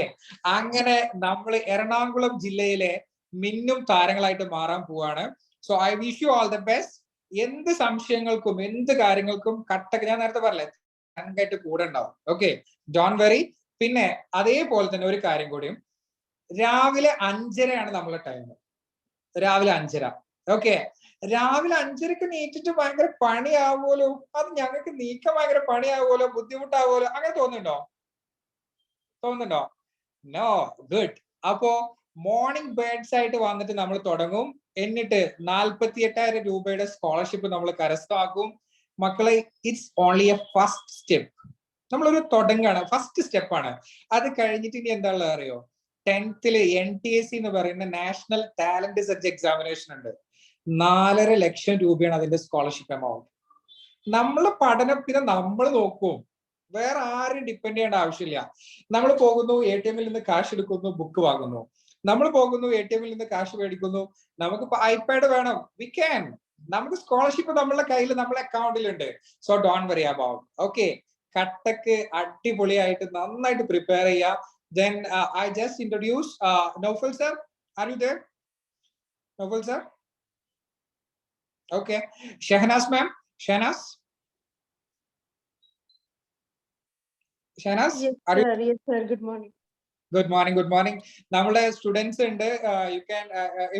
അങ്ങനെ നമ്മൾ എറണാകുളം ജില്ലയിലെ മിന്നും താരങ്ങളായിട്ട് മാറാൻ പോവാണ്. So I wish you all the best. എന്ത് സംശയങ്ങൾക്കും എന്ത് കാര്യങ്ങൾക്കും കട്ടക്ക്, ഞാൻ നേരത്തെ പറഞ്ഞില്ലേ ആയിട്ട് കൂടെ ഉണ്ടാവും. Okay, don't worry. പിന്നെ അതേപോലെ തന്നെ ഒരു കാര്യം കൂടിയും, രാവിലെ 5:30 നമ്മളെ ടൈം. രാവിലെ 5:30. ഓക്കെ, രാവിലെ 5:30 നീറ്റിട്ട് ഭയങ്കര പണിയാവുമല്ലോ, അത് ഞങ്ങൾക്ക് നീക്കാൻ ഭയങ്കര പണിയാവുമല്ലോ, ബുദ്ധിമുട്ടാവുമല്ലോ, അങ്ങനെ തോന്നുന്നുണ്ടോ? No, good. അപ്പോ മോർണിംഗ് ബേർഡ്സ് ആയിട്ട് വന്നിട്ട് നമ്മൾ തുടങ്ങും. എന്നിട്ട് 48,000 രൂപയുടെ സ്കോളർഷിപ്പ് നമ്മൾ കരസ്ഥമാക്കും. മക്കളെ, it's only A first step. നമ്മളൊരു തുടങ്ങാണ്, ഫസ്റ്റ് സ്റ്റെപ്പാണ്. അത് കഴിഞ്ഞിട്ട് ഇനി എന്താ ഉള്ളത് അറിയോ? 10th NTSC എന്ന് പറയുന്ന നാഷണൽ ടാലന്റ് സെർച്ച് എക്സാമിനേഷൻ ഉണ്ട്. 4.5 ലക്ഷം രൂപയാണ് അതിന്റെ സ്കോളർഷിപ്പ് എമൗണ്ട്. നമ്മളെ പഠനം പിന്നെ നമ്മൾ നോക്കും, വേറെ ആരും ഡിപ്പെൻഡ് ചെയ്യേണ്ട ആവശ്യമില്ല. നമ്മൾ പോകുന്നു, ATM നിന്ന് കാശ് എടുക്കുന്നു, ബുക്ക് വാങ്ങുന്നു. നമ്മൾ പോകുന്നു, ATM നിന്ന് കാശ് മേടിക്കുന്നു. നമുക്ക് ഐപാഡ് വേണം, വി ക്യാൻ. നമുക്ക് സ്കോളർഷിപ്പ് നമ്മളുടെ കയ്യിൽ, നമ്മളെ അക്കൗണ്ടിലുണ്ട്. So don't worry about. Okay, കട്ടക്ക് അടിപൊളിയായിട്ട് നന്നായിട്ട് പ്രിപ്പയർ ചെയ്യുക. Then I just introduce Naufal sir. Are you there? Naufal sir? Okay. Shahnaz ma'am. Shahnaz? Shahnaz? Yes, Are you? sir. Yes, sir. Good morning. Good morning. Good morning. നമ്മുടെ students ഉണ്ട്. You can,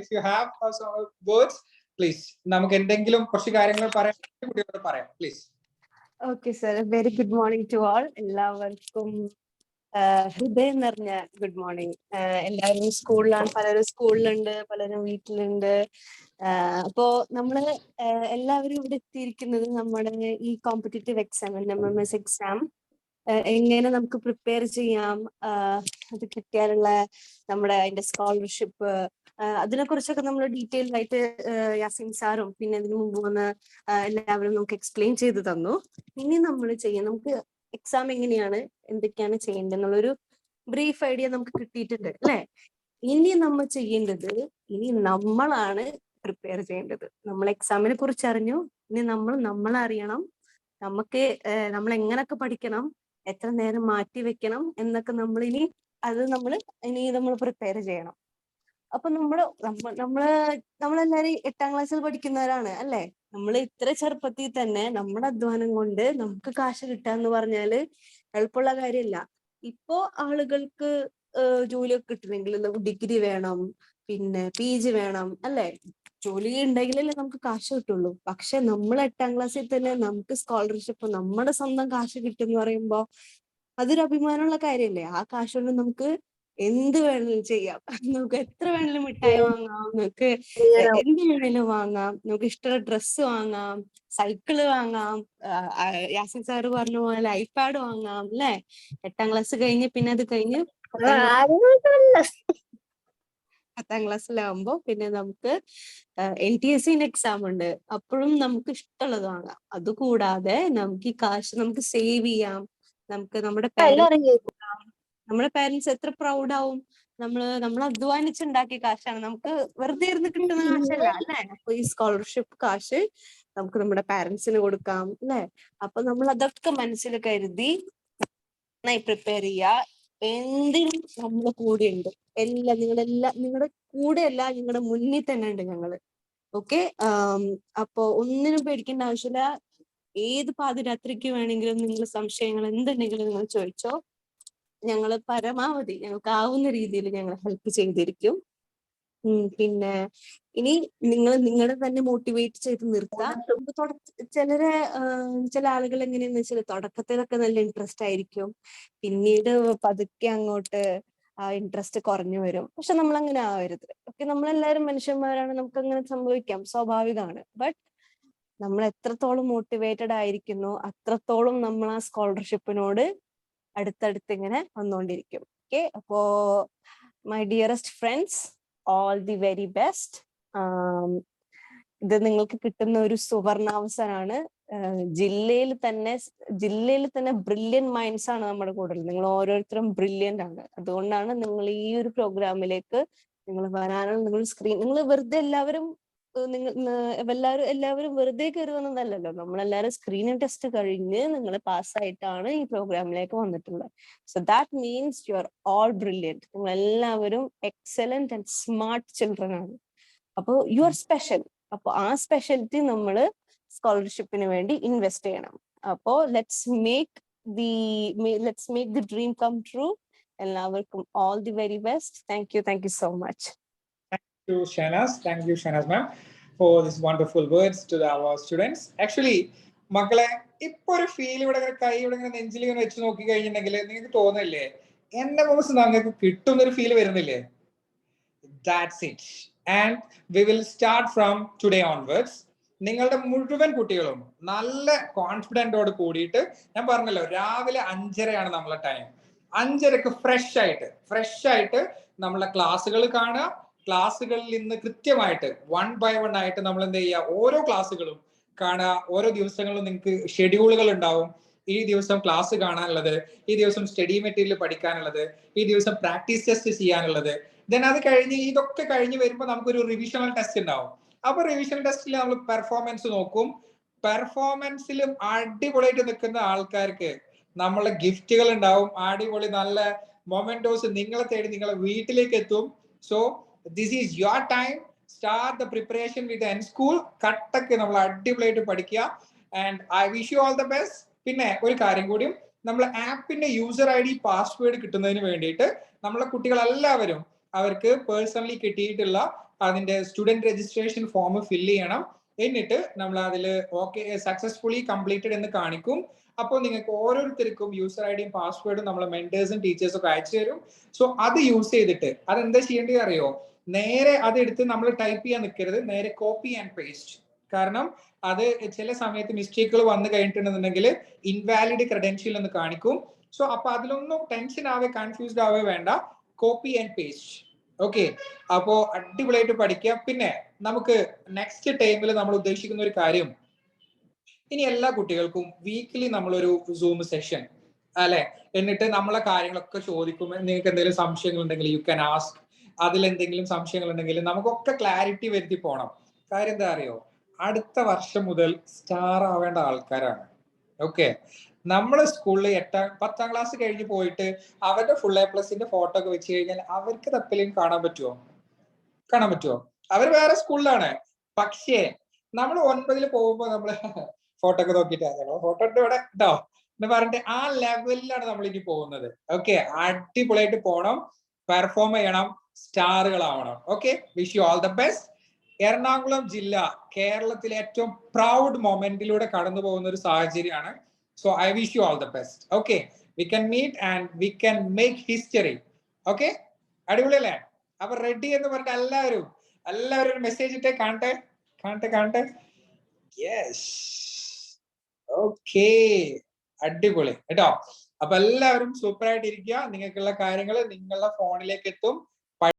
if you have some words, please. നമുക്ക് എന്തെങ്കിലും കുറച്ച് കാര്യങ്ങൾ പറയാം, please. Okay, sir. A very good morning to all. എല്ലാവർക്കും ഹൃദയം നിറഞ്ഞ ഗുഡ് മോർണിംഗ്. എല്ലാവരും സ്കൂളിലാണ്, പലരും സ്കൂളിലുണ്ട്, പലരും വീട്ടിലുണ്ട്. അപ്പോ നമ്മള് എല്ലാവരും ഇവിടെ എത്തിയിരിക്കുന്നത് നമ്മുടെ ഈ കോമ്പറ്റേറ്റീവ് എക്സാം, MMS എക്സാം എങ്ങനെ നമുക്ക് പ്രിപ്പയർ ചെയ്യാം, അത് കിട്ടിയാലുള്ള നമ്മുടെ അതിന്റെ സ്കോളർഷിപ്പ്, അതിനെ കുറിച്ചൊക്കെ നമ്മൾ ഡീറ്റെയിൽഡ് ആയിട്ട് യാസിൻ സാറും പിന്നെ അതിനു മുമ്പ് വന്ന് എല്ലാവരും നമുക്ക് എക്സ്പ്ലെയിൻ ചെയ്ത് തന്നു. ഇനി നമ്മൾ ചെയ്യാം, നമുക്ക് എക്സാം എങ്ങനെയാണ്, എന്തൊക്കെയാണ് ചെയ്യേണ്ടത് എന്നുള്ളൊരു ബ്രീഫ് ഐഡിയ നമുക്ക് കിട്ടിയിട്ടുണ്ട് അല്ലെ. ഇനി നമ്മൾ ചെയ്യേണ്ടത്, ഇനി നമ്മളാണ് പ്രിപ്പയർ ചെയ്യേണ്ടത്. നമ്മൾ എക്സാമിനെ കുറിച്ച് അറിഞ്ഞു, ഇനി നമ്മളെ അറിയണം. നമ്മൾ എങ്ങനൊക്കെ പഠിക്കണം, എത്ര നേരം മാറ്റി വെക്കണം എന്നൊക്കെ നമ്മൾ പ്രിപ്പയർ ചെയ്യണം. അപ്പൊ നമ്മളെല്ലാരും 8ാം ക്ലാസ്സിൽ പഠിക്കുന്നവരാണ് അല്ലെ. നമ്മൾ ഇത്ര ചെറുപ്പത്തിൽ തന്നെ നമ്മുടെ അധ്വാനം കൊണ്ട് നമുക്ക് കാശ് കിട്ടാന്ന് പറഞ്ഞാല് എളുപ്പമുള്ള കാര്യമല്ല. ഇപ്പോ ആളുകൾക്ക് ജോലിയൊക്കെ കിട്ടണമെങ്കിൽ ഡിഗ്രി വേണം, പിന്നെ PG വേണം അല്ലെ. ജോലി ഉണ്ടെങ്കിലല്ലേ നമുക്ക് കാശ് കിട്ടുള്ളൂ. പക്ഷെ നമ്മൾ 8ാം ക്ലാസ്സിൽ തന്നെ നമുക്ക് സ്കോളർഷിപ്പ്, നമ്മുടെ സ്വന്തം കാശ് കിട്ടും എന്ന് പറയുമ്പോ അതൊരു അഭിമാനമുള്ള കാര്യമല്ലേ. ആ കാശ് കൊണ്ട് നമുക്ക് എന്ത് വേണമെങ്കിലും ചെയ്യാം. നമുക്ക് എത്ര വേണമെങ്കിലും മിഠായി വാങ്ങാം, നമുക്ക് എന്ത് വേണമെങ്കിലും വാങ്ങാം, നമുക്ക് ഇഷ്ടമുള്ള ഡ്രസ്സ് വാങ്ങാം, സൈക്കിള് വാങ്ങാം, യാസിൻ സാറ് പറഞ്ഞ പോലെ ഐപാഡ് വാങ്ങാം അല്ലെ. 8ാം ക്ലാസ് കഴിഞ്ഞ് പിന്നെ അത് കഴിഞ്ഞ് 10ാം ക്ലാസ്സിലാവുമ്പോ പിന്നെ നമുക്ക് NTSC എക്സാം ഉണ്ട്. അപ്പോഴും നമുക്ക് ഇഷ്ടമുള്ളത് വാങ്ങാം. അതുകൂടാതെ നമുക്ക് ഈ കാശ് നമുക്ക് സേവ് ചെയ്യാം. നമുക്ക് നമ്മുടെ പാരന്റ്സ് എത്ര പ്രൗഡ് ആവും. നമ്മൾ അധ്വാനിച്ചുണ്ടാക്കിയ കാശാണ്, നമുക്ക് വെറുതെ ഇരുന്ന് കിട്ടുന്ന കാശല്ല അല്ലെ. അപ്പൊ ഈ സ്കോളർഷിപ്പ് കാശ് നമുക്ക് നമ്മുടെ പാരന്റ്സിന് കൊടുക്കാം അല്ലെ. അപ്പൊ നമ്മൾ അതൊക്കെ മനസ്സിൽ കരുതി നന്നായി പ്രിപ്പയർ ചെയ്യുക. എന്തിനും നമ്മളെ കൂടെ ഉണ്ട്. നിങ്ങളുടെ കൂടെയല്ല, നിങ്ങളുടെ മുന്നിൽ തന്നെ ഉണ്ട് ഞങ്ങള്. ഓക്കെ, അപ്പൊ ഒന്നിനും പേടിക്കേണ്ട ആവശ്യമില്ല. ഏത് പാതിരാത്രിക്ക് വേണമെങ്കിലും നിങ്ങൾ സംശയങ്ങൾ എന്തുണ്ടെങ്കിലും നിങ്ങൾ ചോദിച്ചോ. ഞങ്ങള് പരമാവധി ഞങ്ങൾക്ക് ആവുന്ന രീതിയിൽ ഞങ്ങൾ ഹെൽപ്പ് ചെയ്തിരിക്കും. പിന്നെ ഇനി നിങ്ങളെ തന്നെ മോട്ടിവേറ്റ് ചെയ്ത് നിർത്താം. ചില ആളുകൾ എങ്ങനെയാന്ന് വെച്ചാൽ തുടക്കത്തിലൊക്കെ നല്ല ഇൻട്രസ്റ്റ് ആയിരിക്കും, പിന്നീട് പതുക്കെ അങ്ങോട്ട് ആ ഇൻട്രസ്റ്റ് കുറഞ്ഞു വരും. പക്ഷെ നമ്മൾ അങ്ങനെ ആവരുത്. ഓക്കെ, നമ്മളെല്ലാവരും മനുഷ്യന്മാരാണ്, നമുക്ക് അങ്ങനെ സംഭവിക്കാം, സ്വാഭാവികമാണ്. ബട്ട് നമ്മൾ എത്രത്തോളം മോട്ടിവേറ്റഡ് ആയിരിക്കുന്നു അത്രത്തോളം നമ്മൾ ആ സ്കോളർഷിപ്പിനോട് അടുത്തടുത്ത് ഇങ്ങനെ വന്നുകൊണ്ടിരിക്കും. ഓക്കെ, അപ്പോ my dearest friends, all the very best. ഇത് നിങ്ങൾക്ക് കിട്ടുന്ന ഒരു സുവർണാവസരമാണ്. ജില്ലയിൽ തന്നെ ബ്രില്യന്റ് മൈൻഡ്സ് ആണ് നമ്മുടെ കൂടെ. നിങ്ങൾ ഓരോരുത്തരും ബ്രില്യന്റ് ആണ്. അതുകൊണ്ടാണ് നിങ്ങൾ ഈ ഒരു പ്രോഗ്രാമിലേക്ക് നിങ്ങൾ വരാനുള്ള നിങ്ങൾ വെറുതെ എല്ലാവരും വെറുതെ കയറി വന്നതല്ലല്ലോ. നമ്മളെല്ലാവരും സ്ക്രീനിങ് ടെസ്റ്റ് കഴിഞ്ഞ് നിങ്ങൾ പാസ്സായിട്ടാണ് ഈ പ്രോഗ്രാമിലേക്ക് വന്നിട്ടുള്ളത്. So that means you are all brilliant. നിങ്ങൾ എല്ലാവരും എക്സലന്റ് ആൻഡ് സ്മാർട്ട് ചിൽഡ്രൻ ആണ്. അപ്പോൾ യു ആർ സ്പെഷ്യൽ. അപ്പോൾ ആ സ്പെഷ്യാലിറ്റി നമ്മൾ സ്കോളർഷിപ്പിന് വേണ്ടി ഇൻവെസ്റ്റ് ചെയ്യണം. അപ്പോൾ let's make let's make the dream come true. എല്ലാവർക്കും all the very best. Thank you so much. Thank you, Shahnaz ma'am, for these wonderful words to our students. Actually, മക്കളെ ഇപ്പൊ ഒരു ഫീൽ ഇവിടെ കൈ ഇവിടെ നെഞ്ചിൽ ഇങ്ങനെ വെച്ച് നോക്കി കഴിഞ്ഞിട്ടുണ്ടെങ്കിൽ നിങ്ങൾക്ക് തോന്നില്ലേ എന്റെ മോസ് നിങ്ങൾക്ക് കിട്ടുന്നൊരു ഫീൽ വരുന്നില്ലേ? That's it. And we will start from today onwards. നിങ്ങളുടെ മുഴുവൻ കുട്ടികളും നല്ല കോൺഫിഡൻറ്റോട് കൂടിയിട്ട്, ഞാൻ പറഞ്ഞല്ലോ രാവിലെ 5:30 നമ്മളെ ടൈം. 5:30 ഫ്രഷ് ആയിട്ട് നമ്മളെ ക്ലാസ്സുകൾ കാണുക. ക്ലാസ്സുകളിൽ നിന്ന് കൃത്യമായിട്ട് 1 by 1 ആയിട്ട് നമ്മൾ എന്ത് ചെയ്യുക, ഓരോ ക്ലാസ്സുകളും കാണുക. ഓരോ ദിവസങ്ങളിലും നിങ്ങൾക്ക് ഷെഡ്യൂളുകൾ ഉണ്ടാവും. ഈ ദിവസം ക്ലാസ് കാണാനുള്ളത്, ഈ ദിവസം സ്റ്റഡി മെറ്റീരിയൽ പഠിക്കാനുള്ളത്, ഈ ദിവസം പ്രാക്ടീസ് ടെസ്റ്റ് ചെയ്യാനുള്ളത്. ദെൻ അത് കഴിഞ്ഞ് ഇതൊക്കെ കഴിഞ്ഞ് വരുമ്പോൾ നമുക്കൊരു റിവിഷണൽ ടെസ്റ്റ് ഉണ്ടാവും. അപ്പൊ റിവിഷൻ ടെസ്റ്റിൽ നമ്മൾ പെർഫോമൻസ് നോക്കും. പെർഫോമൻസിലും അടിപൊളിയായിട്ട് നിൽക്കുന്ന ആൾക്കാർക്ക് നമ്മളെ ഗിഫ്റ്റുകൾ ഉണ്ടാവും. അടിപൊളി നല്ല മൊമെന്റോസ് നിങ്ങളെ തേടി നിങ്ങളെ വീട്ടിലേക്ക് എത്തും. So this is your time. Start the preparation with N school. കട്ടക്ക് നമ്മൾ അടിപൊളിയായിട്ട് പഠിക്കുക. And I wish you all the best. പിന്നെ ഒരു കാര്യം കൂടിയും, നമ്മൾ ആപ്പിന്റെ യൂസർ ID പാസ്വേഡ് കിട്ടുന്നതിന് വേണ്ടിയിട്ട് നമ്മളെ കുട്ടികളെല്ലാവരും അവർക്ക് പേഴ്സണലി കിട്ടിയിട്ടുള്ള അതിന്റെ സ്റ്റുഡന്റ് രജിസ്ട്രേഷൻ ഫോം ഫില്ല് ചെയ്യണം. എന്നിട്ട് നമ്മൾ അതിൽ ഓക്കെ സക്സസ്ഫുള്ളി കംപ്ലീറ്റഡ് എന്ന് കാണിക്കും. അപ്പോൾ നിങ്ങൾക്ക് ഓരോരുത്തർക്കും യൂസർ ID പാസ്വേഡും നമ്മളെ മെന്റേഴ്സും ടീച്ചേഴ്സും ഒക്കെ അയച്ചു തരും. സോ അത് യൂസ് ചെയ്തിട്ട് അതെന്താ ചെയ്യേണ്ടത് അറിയോ? നേരെ അതെടുത്ത് നമ്മൾ ടൈപ്പ് ചെയ്യാൻ നിൽക്കരുത്, നേരെ കോപ്പി ആൻഡ് പേസ്റ്റ്. കാരണം അത് ചില സമയത്ത് മിസ്റ്റേക്കുകൾ വന്നു കഴിഞ്ഞിട്ടുണ്ടെന്നുണ്ടെങ്കിൽ ഇൻവാലിഡ് ക്രെഡൻഷ്യൽ എന്ന് കാണിക്കും. സോ അപ്പൊ അതിലൊന്നും ടെൻഷൻ ആവേ കൺഫ്യൂസ്ഡ് ആവേ വേണ്ട. Copy and paste. ഓക്കെ, അപ്പോ അടിപൊളിയായിട്ട് പഠിക്കുക. പിന്നെ നമുക്ക് നെക്സ്റ്റ് ടൈമിൽ നമ്മൾ ഉദ്ദേശിക്കുന്ന ഒരു കാര്യം, ഇനി എല്ലാ കുട്ടികൾക്കും വീക്കിലി നമ്മളൊരു സൂം സെഷൻ അല്ലെ, എന്നിട്ട് നമ്മളെ കാര്യങ്ങളൊക്കെ ചോദിക്കും. നിങ്ങൾക്ക് എന്തെങ്കിലും സംശയങ്ങൾ ഉണ്ടെങ്കിൽ യു ക്യാൻ ആസ്ക്. അതിലെന്തെങ്കിലും സംശയങ്ങൾ ഉണ്ടെങ്കിൽ നമുക്കൊക്കെ ക്ലാരിറ്റി വരുത്തി പോകണം. കാര്യം എന്താ അറിയോ, അടുത്ത വർഷം മുതൽ സ്റ്റാർ ആവേണ്ട ആൾക്കാരാണ്. ഓക്കെ, നമ്മളെ സ്കൂളിൽ 10ാം ക്ലാസ് കഴിഞ്ഞ് പോയിട്ട് അവരുടെ ഫുൾ A+ന്റെ ഫോട്ടോ ഒക്കെ വെച്ച് കഴിഞ്ഞാൽ അവർക്ക് തപ്പിലും കാണാൻ പറ്റുമോ? അവർ വേറെ സ്കൂളിലാണ്. പക്ഷേ നമ്മൾ 9ൽ പോകുമ്പോൾ നമ്മള് ഫോട്ടോ ഒക്കെ നോക്കിയിട്ട് ഫോട്ടോ ഇട്ട് ഇവിടെ കേട്ടോ എന്ന് പറഞ്ഞിട്ട് ആ ലെവലിലാണ് നമ്മൾ ഇനി പോകുന്നത്. ഓക്കെ, അടിപൊളിയായിട്ട് പോകണം, പെർഫോം ചെയ്യണം, സ്റ്റാറുകളാവണം. Okay, wish you all the best. Ernakulam ജില്ല കേരളത്തിലെ ഏറ്റവും പ്രൗഡ് മൊമെന്റിലൂടെ കടന്നു പോകുന്ന ഒരു സാഹചര്യമാണ്. So I wish you all the best. Okay, we can meet and we can make history. Okay, അടിപൊളിയല്ലേ? അപ്പൊ റെഡി എന്ന് പറഞ്ഞിട്ട് എല്ലാവരും മെസ്സേജ് ഇട്ടേ കാണട്ടെ. യെസ്, ഓക്കെ, അടിപൊളി കേട്ടോ. അപ്പൊ എല്ലാവരും സൂപ്പർ ആയിട്ട് ഇരിക്കുക. നിങ്ങൾക്കുള്ള കാര്യങ്ങൾ നിങ്ങളുടെ ഫോണിലേക്ക് എത്തും.